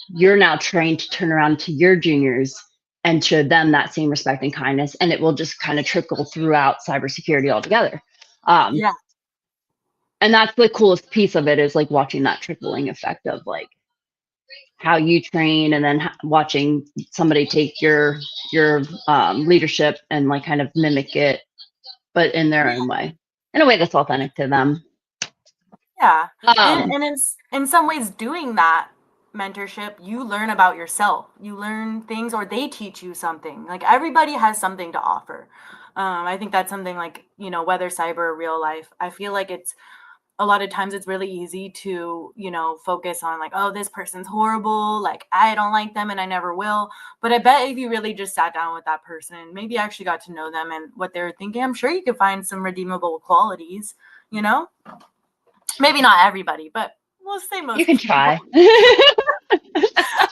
you're now trained to turn around to your juniors and show them that same respect and kindness, and it will just kind of trickle throughout cybersecurity altogether. Um, yeah, and that's the coolest piece of it, is like watching that trickling effect of like how you train, and then watching somebody take your leadership and like kind of mimic it, but in their own way, in a way that's authentic to them. yeah. and Um, and in some ways, doing that mentorship, you learn about yourself, you learn things, or they teach you something. Like, everybody has something to offer. I think that's something, like, whether cyber or real life, I feel like it's a lot of times it's really easy to focus on, like, oh, this person's horrible, like I don't like them and I never will. But I bet if you really just sat down with that person, maybe actually got to know them and what they were thinking, I'm sure you could find some redeemable qualities. Maybe not everybody, but we'll say you most can people. try.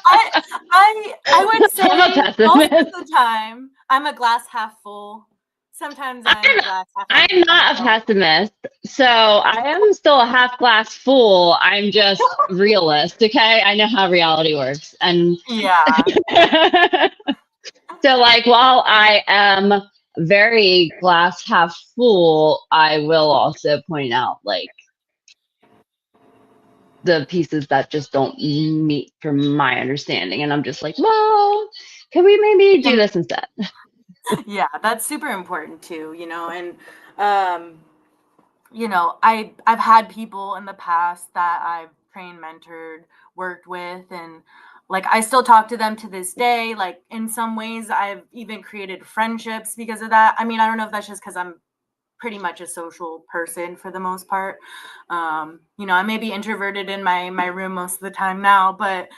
I I would I'm a say most of pessimist. the time I'm a glass half full. Sometimes I'm I'm a glass half empty I'm not a myself. pessimist, so I am still a half glass full. I'm just realist, okay? I know how reality works, and Yeah. so like while I am very glass half full, I will also point out like the pieces that just don't meet from my understanding, and I'm just like, well, can we maybe do And this instead? yeah, that's super important too, and um I've had people in the past that I've trained, mentored, worked with, and like I still talk to them to this day. Like, in some ways I've even created friendships because of that. I mean, I don't know if that's just because I'm pretty much a social person for the most part. I may be introverted in my room most of the time now, but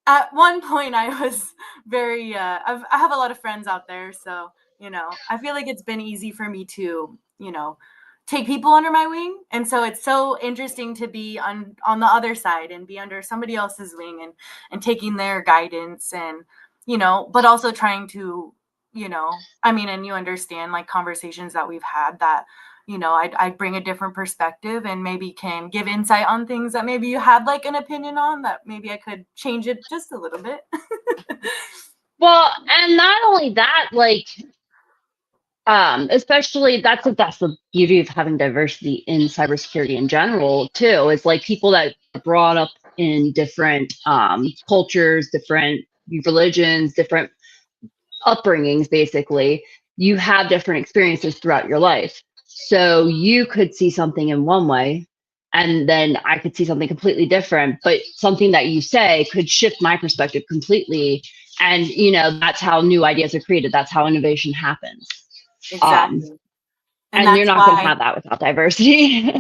at one point I was very I have a lot of friends out there, so I feel like it's been easy for me to take people under my wing. And so it's so interesting to be on the other side and be under somebody else's wing, and taking their guidance, and but also trying to I mean, and you understand, like, conversations that we've had, that I bring a different perspective and maybe can give insight on things that maybe you had like an opinion on, that maybe I could change it just a little bit. Well, and not only that, like especially that's the beauty of having diversity in cybersecurity in general too, is like people that are brought up in different cultures, different religions, different upbringings. Basically, you have different experiences throughout your life, so you could see something in one way and then I could see something completely different, but something that you say could shift my perspective completely. And, that's how new ideas are created. That's how innovation happens. Exactly. And And you're that's not going to why, have that without diversity.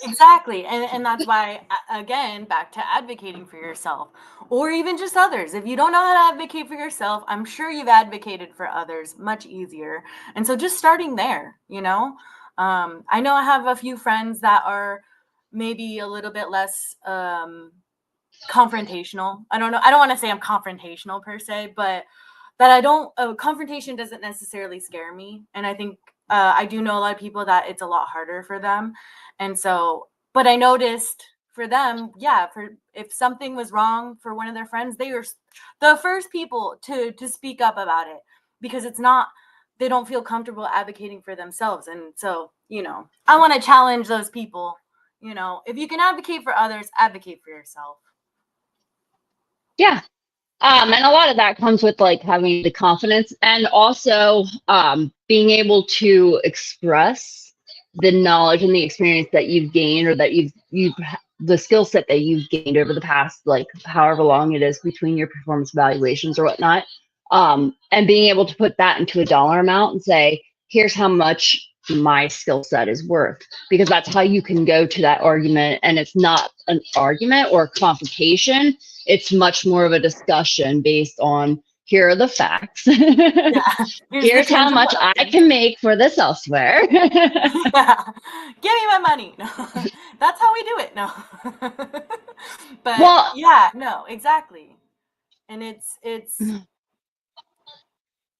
exactly. And that's why, again, back to advocating for yourself or even just others. If you don't know how to advocate for yourself, I'm sure you've advocated for others much easier. And so just starting there, I know I have a few friends that are maybe a little bit less confrontational. I don't know. I don't want to say I'm confrontational per se, but that I don't, confrontation doesn't necessarily scare me. And I think I do know a lot of people that it's a lot harder for them. And so, but I noticed for them, yeah, for if something was wrong for one of their friends, they were the first people to speak up about it, because it's not, they don't feel comfortable advocating for themselves. And so, I want to challenge those people. If you can advocate for others, advocate for yourself. Yeah. And a lot of that comes with like having the confidence, and also being able to express the knowledge and the experience that you've gained, or that you've the skill set that you've gained over the past, like however long it is between your performance evaluations or whatnot. And being able to put that into a dollar amount and say, here's how much my skill set is worth, because that's how you can go to that argument. And it's not an argument or a confrontation. It's much more of a discussion based on, here are the facts. Yeah. Here's how much I can make for this elsewhere. Yeah. Give me my money. No. That's how we do it. No. But Well, yeah, no, exactly. And it's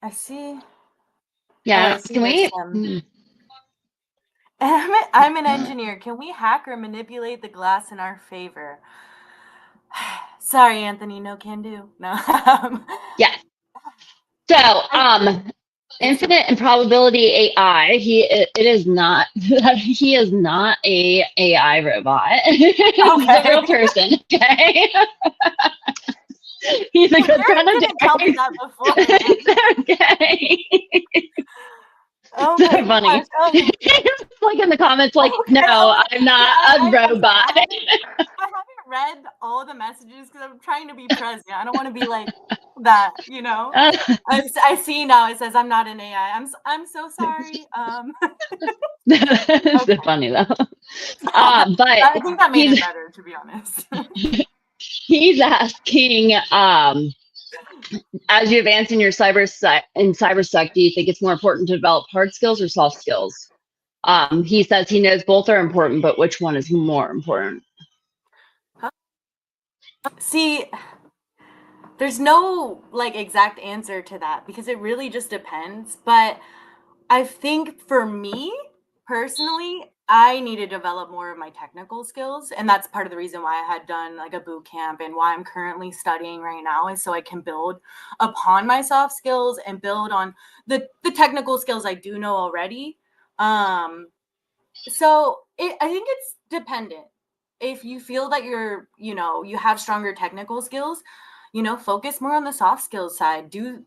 I see. Oh, I yeah. see Can this. we? I'm an engineer. Can we hack or manipulate the glass in our favor? Sorry, Anthony. No can do. No. Yeah. So, infinite improbability AI. It is not that he is not a AI robot. He's a real person. Okay. He's a Like, good you friend of didn't tell me Derek. that before. Okay. Oh So my funny. gosh. Oh, It's like in the comments, like, okay. no, I'm not a robot. I haven't read all the messages because I'm trying to be present. I don't want to be like that, I see now it says I'm not an AI. I'm so sorry. It's so funny though. But I think that made it better, to be honest. he's asking, as you advance in your cybersec, do you think it's more important to develop hard skills or soft skills? He says he knows both are important, but which one is more important? See, there's no like exact answer to that because it really just depends. But I think for me personally, I need to develop more of my technical skills. And that's part of the reason why I had done like a boot camp and why I'm currently studying right now, is so I can build upon my soft skills and build on the technical skills I do know already. So I think it's dependent. If you feel that you have stronger technical skills, focus more on the soft skills side. Do,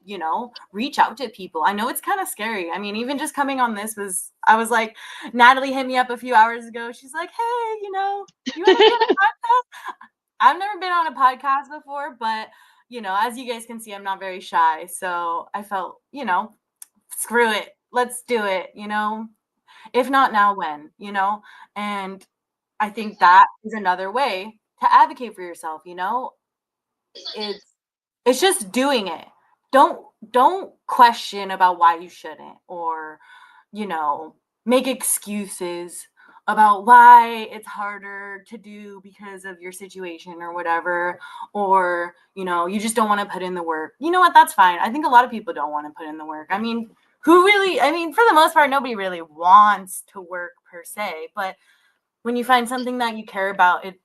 reach out to people. I know it's kind of scary. I mean, even just coming on this I was like, Natalie hit me up a few hours ago. She's like, hey, you want to be on a podcast? I've never been on a podcast before, but, as you guys can see, I'm not very shy. So I felt, screw it. Let's do it, if not now, when, and I think that is another way to advocate for yourself. It's just doing it. Don't question about why you shouldn't, or make excuses about why it's harder to do because of your situation or whatever, or you just don't want to put in the work. You know what, that's fine. I think a lot of people don't want to put in the work. I mean, for the most part, nobody really wants to work per se, but when you find something that you care about, it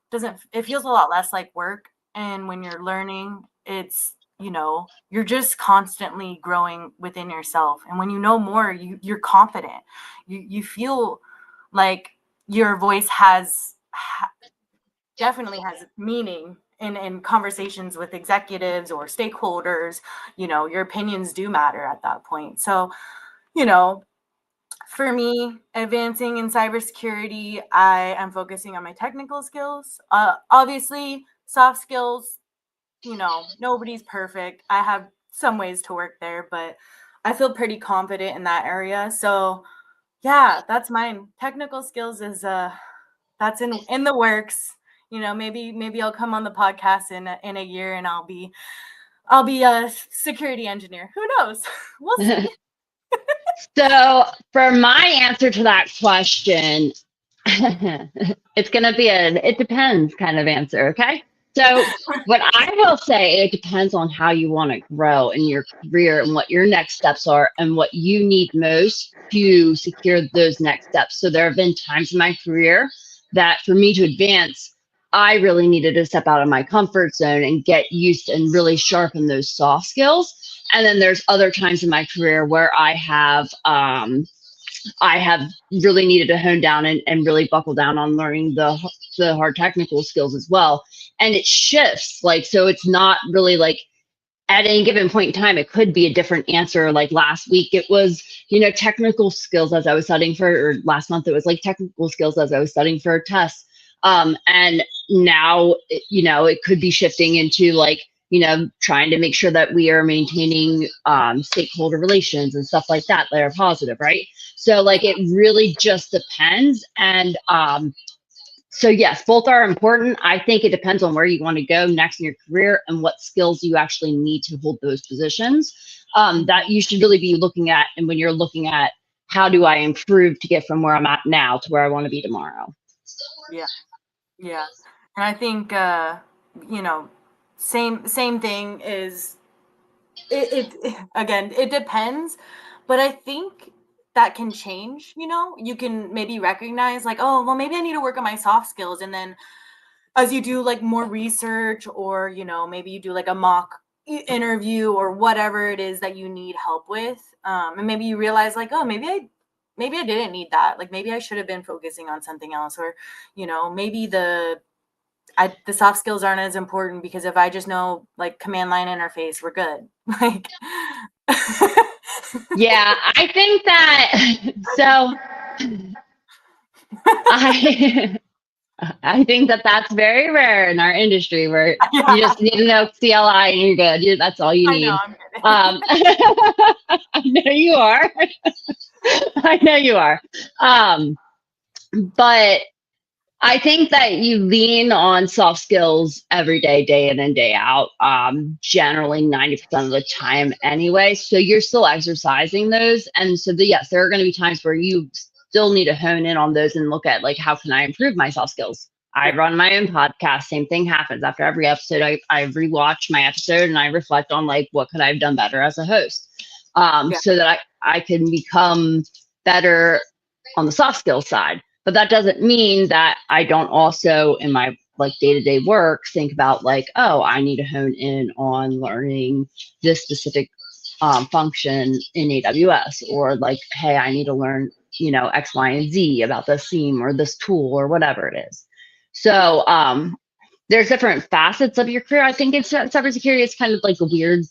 feels a lot less like work. And when you're learning, it's, you're just constantly growing within yourself. And when you know more, you're confident. You feel like your voice definitely has meaning in conversations with executives or stakeholders. Your opinions do matter at that point. So, For me, advancing in cybersecurity, I am focusing on my technical skills. Obviously, soft skills, nobody's perfect. I have some ways to work there, but I feel pretty confident in that area. So, yeah, that's mine. Technical skills is that's in the works. Maybe I'll come on the podcast in a year and I'll be a security engineer. Who knows? We'll see. So, for my answer to that question, it's going to be it depends kind of answer. Okay. So, what I will say, it depends on how you want to grow in your career and what your next steps are and what you need most to secure those next steps. So, there have been times in my career that for me to advance, I really needed to step out of my comfort zone and get used and really sharpen those soft skills. And then there's other times in my career where I have really needed to hone down and really buckle down on learning the hard technical skills as well. And it shifts, like, so it's not really like at any given point in time, it could be a different answer. Like last week, it was, technical skills as I was studying or last month, it was like technical skills as I was studying for a test. And now, it could be shifting into like, trying to make sure that we are maintaining stakeholder relations and stuff like that that are positive, right? So like it really just depends. And so yes, both are important. I think it depends on where you want to go next in your career and what skills you actually need to hold those positions. That you should really be looking at. And when you're looking at how do I improve to get from where I'm at now to where I want to be tomorrow. Yeah. Yeah. And I think same thing is it again, it depends, but I think that can change. You can maybe recognize like, oh, well, maybe I need to work on my soft skills, and then as you do like more research, or maybe you do like a mock interview or whatever it is that you need help with, and maybe you realize like, oh, maybe I didn't need that, like maybe I should have been focusing on something else, or maybe the soft skills aren't as important, because if I just know like command line interface, we're good. Like, Yeah, I think that so I I think that that's very rare in our industry where yeah, you just need to know CLI and you're good. That's all you I know, need. I'm kidding. I know you are. I know you are. But I think that you lean on soft skills every day, day in and day out, generally 90% of the time anyway. So you're still exercising those. And so, yes, there are going to be times where you still need to hone in on those and look at, like, how can I improve my soft skills? I Yeah. run my own podcast. Same thing happens after every episode. I rewatch my episode and I reflect on, like, what could I have done better as a host, Yeah. so that I can become better on the soft skills side. But that doesn't mean that I don't also in my like day-to-day work think about like, oh, I need to hone in on learning this specific function in AWS, or like, hey, I need to learn, X, Y, and Z about this theme or this tool or whatever it is. So there's different facets of your career. I think it's cybersecurity is kind of like a weird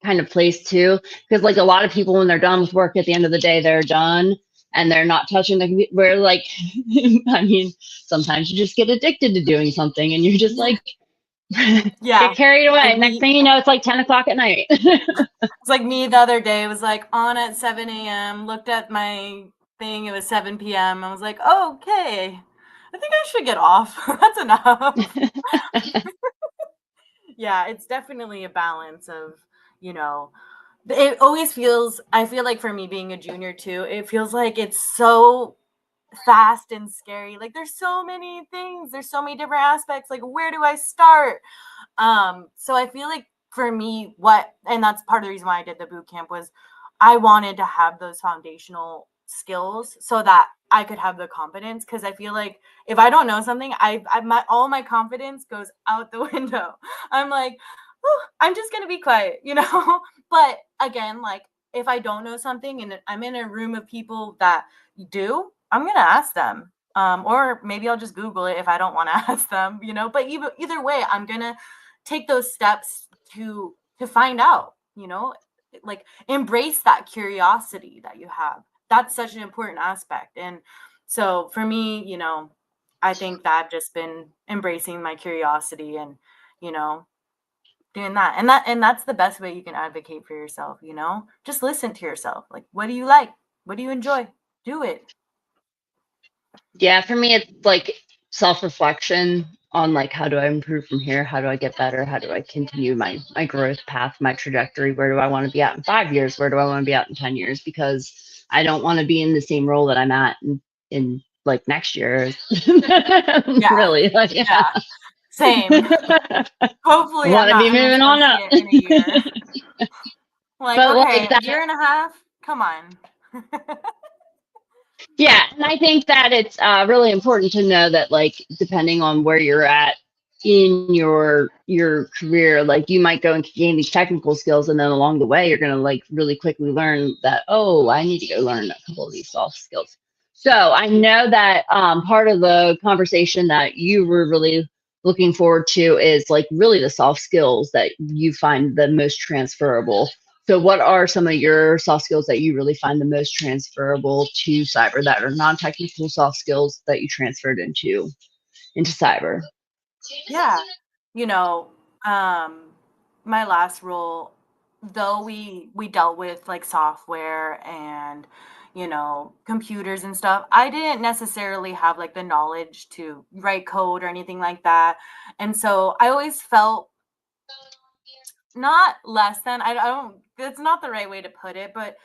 kind of place too, because like a lot of people when they're done with work at the end of the day, they're done and they're not touching the computer. Where like, I mean, sometimes you just get addicted to doing something and you're just like, Yeah. get carried away. Like Next thing you know, it's like 10 o'clock at night. It's like me the other day. It was like on at 7 a.m. Looked at my thing. It was 7 p.m. I was like, oh, okay, I think I should get off. That's enough. Yeah, it's definitely a balance of, it always feels, I feel like for me being a junior too, it feels like it's so fast and scary. Like there's so many things, there's so many different aspects. Like where do I start? So I feel like for me, and that's part of the reason why I did the boot camp, was I wanted to have those foundational skills so that I could have the confidence. Because I feel like if I don't know something, all my confidence goes out the window. I'm like, oh, I'm just gonna be quiet, But again, like if I don't know something and I'm in a room of people that do, I'm gonna ask them. Or maybe I'll just Google it if I don't want to ask them, But either way, I'm gonna take those steps to find out, like embrace that curiosity that you have. that's such an important aspect. And so for me, you know, I think that I've just been embracing my curiosity and, you know, doing that. And that's the best way you can advocate for yourself, you know? Just listen to yourself. Like, what do you like? What do you enjoy? Do it. Yeah, for me, it's like self-reflection on like how do I improve from here? How do I get better? How do I continue my growth path, my trajectory? Where do I want to be at in 5 years? Where do I want to be at in 10 years? Because I don't want to be in the same role that I'm at in like next year. Yeah. Really, like Yeah. Same. Hopefully I'm want to be not an moving on up. associate in a year. Like, But like okay, a that, year and a half? Come on. yeah, and I think that it's really important to know that, like, depending on where you're at in your career, like you might go and gain these technical skills, and then along the way, you're gonna like really quickly learn that, oh, I need to go learn a couple of these soft skills. So I know that part of the conversation that you were really looking forward to is like really the soft skills that you find the most transferable. So what are some of your soft skills that you really find the most transferable to cyber that are non-technical soft skills that you transferred into cyber? Yeah. You know, my last role, though we dealt with like software and, you know, computers and stuff, I didn't necessarily have like the knowledge to write code or anything like that. And so I always felt not less than, I don't, it's not the right way to put it, but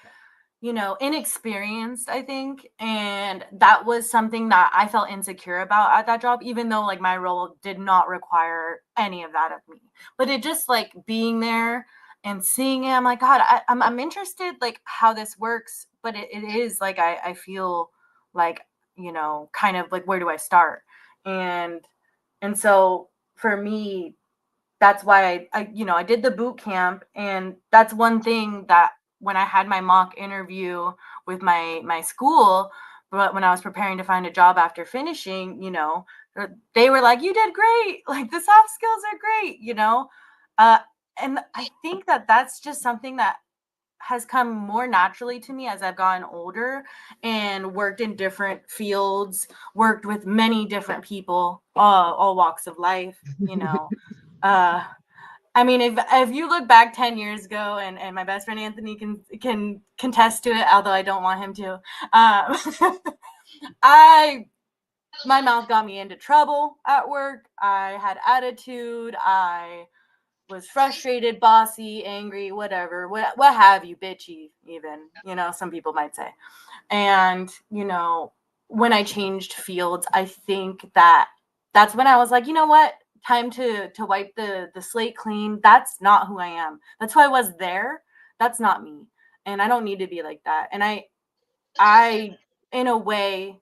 you know, inexperienced, I think. And that was something that I felt insecure about at that job, even though like my role did not require any of that of me. But it just like being there and seeing it, I'm like, God, I'm interested like how this works. But it is like I feel like, you know, kind of like where do I start? And and so for me, that's why you know, I did the boot camp. And that's one thing that when I had my mock interview with my school, but when I was preparing to find a job after finishing, you know, they were like, you did great, like the soft skills are great, you know. uh and I think that that's just something that has come more naturally to me as I've gotten older and worked in different fields, worked with many different people, all walks of life, you know. uh I mean, if you look back 10 years ago, and my best friend Anthony can contest to it, although I don't want him to. I My mouth got me into trouble at work. I had attitude. I was frustrated, bossy, angry, whatever, what have you, bitchy, even, you know, some people might say. And, you know, when I changed fields, I think that that's when I was like, you know what? Time to wipe the slate clean. That's not who I am. That's who I was there. That's not me. And I don't need to be like that. And I in a way,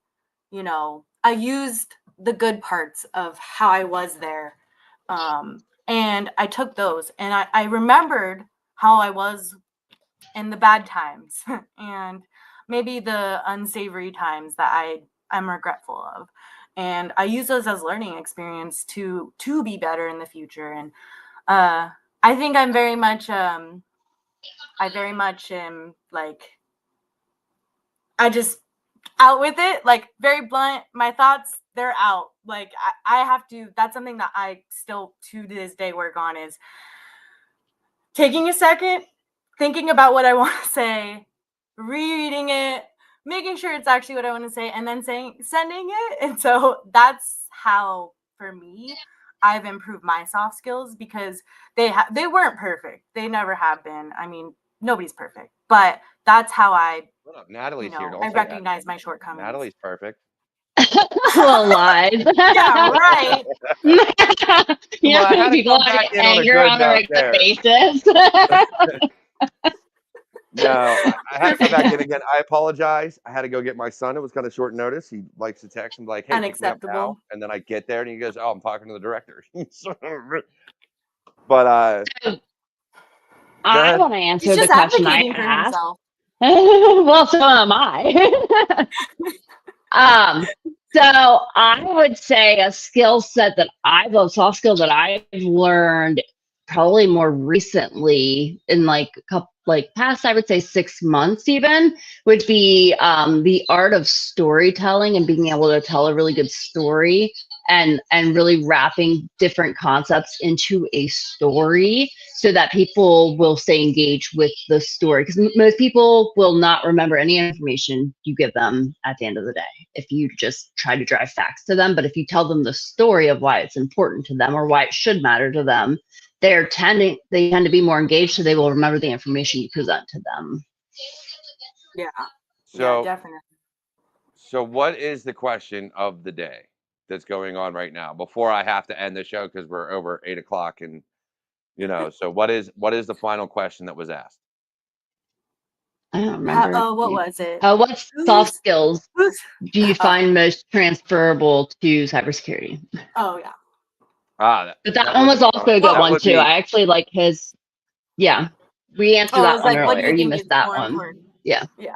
you know, I used the good parts of how I was there. And I took those and I remembered how I was in the bad times and maybe the unsavory times that I'm regretful of. And I use those as learning experience to be better in the future. And I think I'm very much I very much am like I just out with it, like very blunt. My thoughts, they're out. Like I have to, that's something that I still to this day work on is taking a second, thinking about what I want to say, reading it, making sure it's actually what I want to say, and then sending it. And so that's how, for me, I've improved my soft skills because they weren't perfect. They never have been. I mean, nobody's perfect, but that's how What up? you Natalie's here. know, Don't I say that. recognize my shortcomings. Natalie's perfect. Well, lies. Yeah, right. You Come know on, I how had many to people come I back get in on a anger good on a note regular there. basis. No, I had to come back in again. I apologize. I had to go get my son. It was kind of short notice. He likes to text and be like, "Hey, pick me up now." Unacceptable. And then I get there and he goes, "Oh, I'm talking to the director." But go I ahead. want to He's answer the just question I advocating for asked. himself. Well, so am I. So I would say a skill set that a soft skill that I've learned probably more recently in like a couple, like past, I would say 6 months even, would be the art of storytelling and being able to tell a really good story and really wrapping different concepts into a story so that people will stay engaged with the story, because most people will not remember any information you give them at the end of the day if you just try to drive facts to them. But if you tell them the story of why it's important to them or why it should matter to them, they tend to be more engaged, so they will remember the information you present to them. Yeah. Yeah, So, definitely. so what is the question of the day that's going on right now before I have to end the show because we're over 8 o'clock and so what is the final question that was asked? I don't remember. What was it? What soft Who's skills who's do you oh, find most transferable to cybersecurity? oh yeah. But that That one would was also a good Well, that one would too. be I actually like his. Yeah, we answered oh, it that was one like, what do earlier. you You think missed is that more one. important? Yeah. Yeah.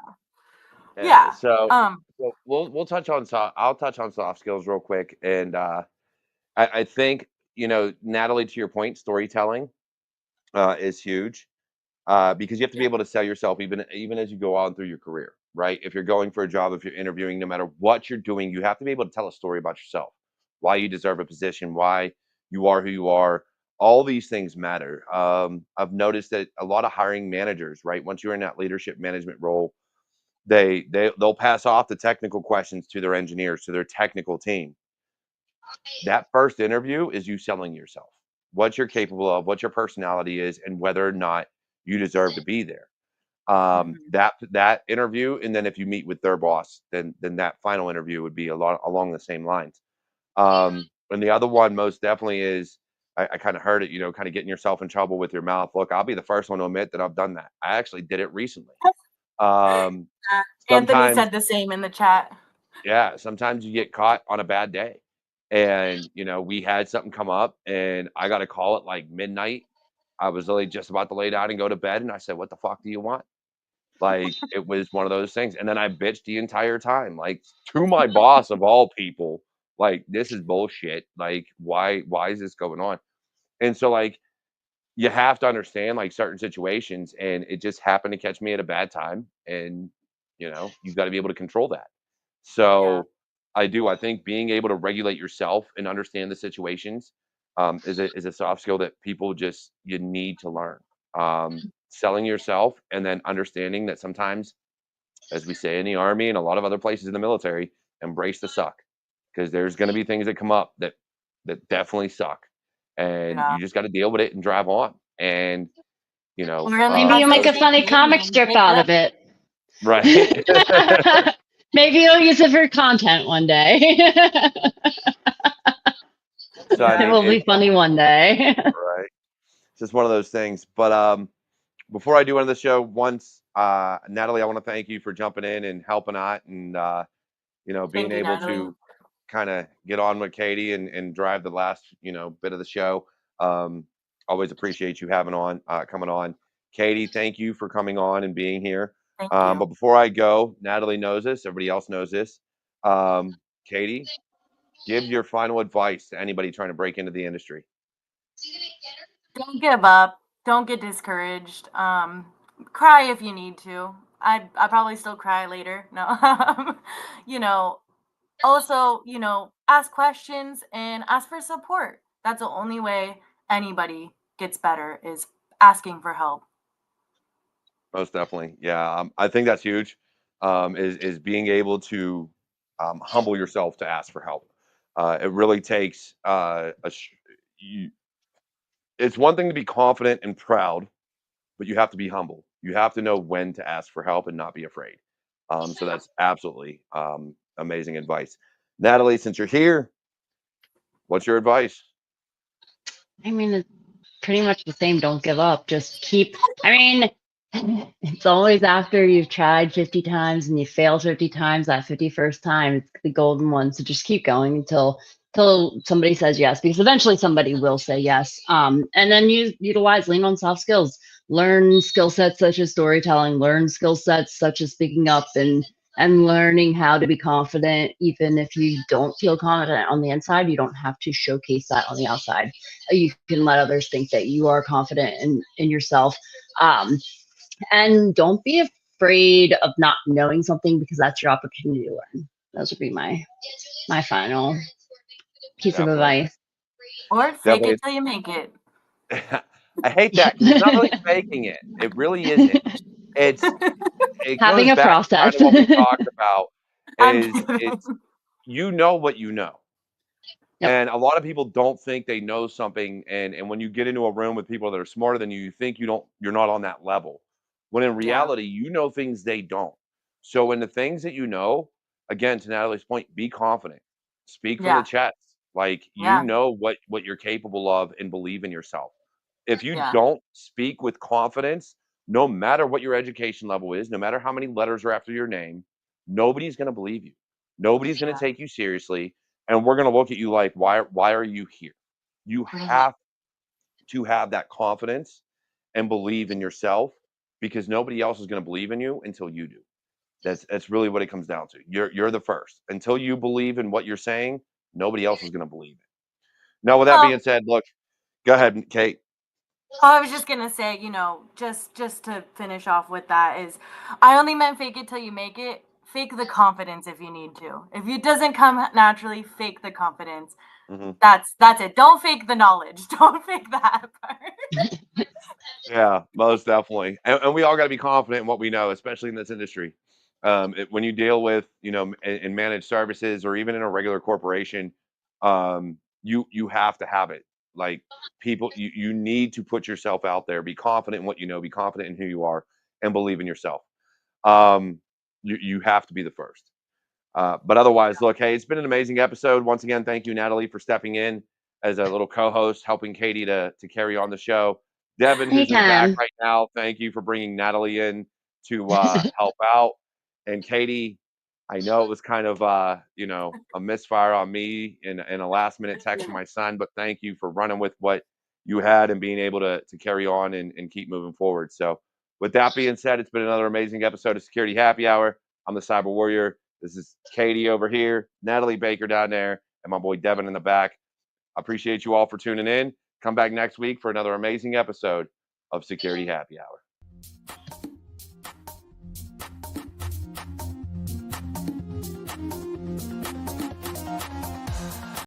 yeah. Yeah. So we'll touch on I'll touch on soft skills real quick, and I think Natalie, to your point, storytelling is huge. Because you have to be Yeah. able to sell yourself even as you go on through your career, right? If you're going for a job, if you're interviewing, no matter what you're doing, you have to be able to tell a story about yourself, why you deserve a position, why you are who you are. All these things matter. I've noticed that a lot of hiring managers, right? Once you're in that leadership management role, they'll pass off the technical questions to their engineers, to their technical team. That first interview is you selling yourself, what you're capable of, what your personality is, and whether or not you deserve to be there. Mhm. That interview, and then if you meet with their boss, then that final interview would be a lot along the same lines. And the other one most definitely is I kind of heard it, kind of getting yourself in trouble with your mouth. Look, I'll be the first one to admit that I've done that. I actually did it recently. Um, Anthony sometimes said the same in the chat. Yeah, sometimes you get caught on a bad day. And, we had something come up and I got a call at like midnight. I was literally just about to lay down and go to bed. And I said, "What the fuck do you want?" Like, it was one of those things. And then I bitched the entire time, like to my boss of all people, like, this is bullshit. Like, why is this going on? And so, like, you have to understand like certain situations, and it just happened to catch me at a bad time. And, you've got to be able to control that. Yeah. So I think being able to regulate yourself and understand the situations is a soft skill that people just you need to learn. Selling yourself and then understanding that sometimes, as we say in the army and a lot of other places in the military, embrace the suck, because there's going to be things that come up that definitely suck, and Yeah. you just got to deal with it and drive on. And We're in the Maybe you'll make process a of funny creating comic them. strip Get out ready. of it. right. Maybe you'll use it for content one day. So I It Yeah. mean, will be funny one day. right. It's just one of those things. But before I do end the show, once Natalie, I want to thank you for jumping in and helping out, and being Thank you, able Natalie. to kind of get on with Katie and drive the last bit of the show. Um, Always appreciate you having on coming on. Katie, thank you for coming on and being here. Thank But you. before I go, Natalie knows this. Everybody else knows this. Katie, give your final advice to anybody trying to break into the industry. Don't give up. Don't get discouraged. Cry if you need to. I probably still cry later. No. you know, Also, ask questions and ask for support. That's the only way anybody gets better is asking for help. Most definitely. Yeah. I think that's huge. Is being able to humble yourself to ask for help. It really takes you, it's one thing to be confident and proud, but you have to be humble. You have to know when to ask for help and not be afraid. So that's absolutely amazing advice. Natalie, since you're here, what's your advice? I mean, it's pretty much the same. Don't give up. Just keep. I mean, it's always after you've tried 50 times and you fail 50 times, that 51st time, it's the golden one. So just keep going until somebody says yes, because eventually somebody will say yes. And then lean on soft skills, learn skill sets such as storytelling, learn skill sets such as speaking up and learning how to be confident. Even if you don't feel confident on the inside, you don't have to showcase that on the outside. You can let others think that you are confident in yourself. Um, And don't be afraid of not knowing something, because that's your opportunity to learn. Those would be my final piece of Definitely. advice. Or fake Definitely. it till you make it. I hate that because it's not really faking it. It really isn't. It's it Having goes a back to kind process. of what we talked about I'm is kidding. it's you know what you know. Yep. And a lot of people don't think they know something, and when you get into a room with people that are smarter than you, you think you're not on that level. When in Yeah. reality, you know things they don't. So in the things that you know, again, to Natalie's point, be confident. Speak from the Yeah. chest. Like you Yeah. know what you're capable of and believe in yourself. If you Yeah. don't speak with confidence, no matter what your education level is, no matter how many letters are after your name, nobody's going to believe you. Nobody's going to Yeah. take you seriously, and we're going to look at you like, why are you here? You Mhm. have to have that confidence and believe in yourself, because nobody else is going to believe in you until you do. That's really what it comes down to. You're the first. Until you believe in what you're saying, nobody else is going to believe it. Now, with that Oh, being said, look, go ahead, Kate. I was just gonna say, just to finish off with that is, I only meant fake it till you make it. Fake the confidence if you need to. If it doesn't come naturally, fake the confidence. Mhm. That's it. Don't fake the knowledge. Don't fake that part. Yeah, most definitely. And we all got to be confident in what we know, especially in this industry. When you deal with, in managed services or even in a regular corporation, you have to have it. Like people, you need to put yourself out there, be confident in what you know, be confident in who you are, and believe in yourself. Um, you have to be the first. But otherwise, look, hey, it's been an amazing episode. Once again, thank you, Natalie, for stepping in as a little co-host, helping Katie to carry on the show. Devin, who's in the back Anytime. right now, thank you for bringing Natalie in to help out. And Katie, I know it was kind of a misfire on me in a last minute text from my son, but thank you for running with what you had and being able to carry on and keep moving forward. So, with that being said, it's been another amazing episode of Security Happy Hour. I'm the Cyber Warrior. This is Katie over here, Natalie Baker down there, and my boy Devin in the back. I appreciate you all for tuning in. Come back next week for another amazing episode of Security Happy Hour.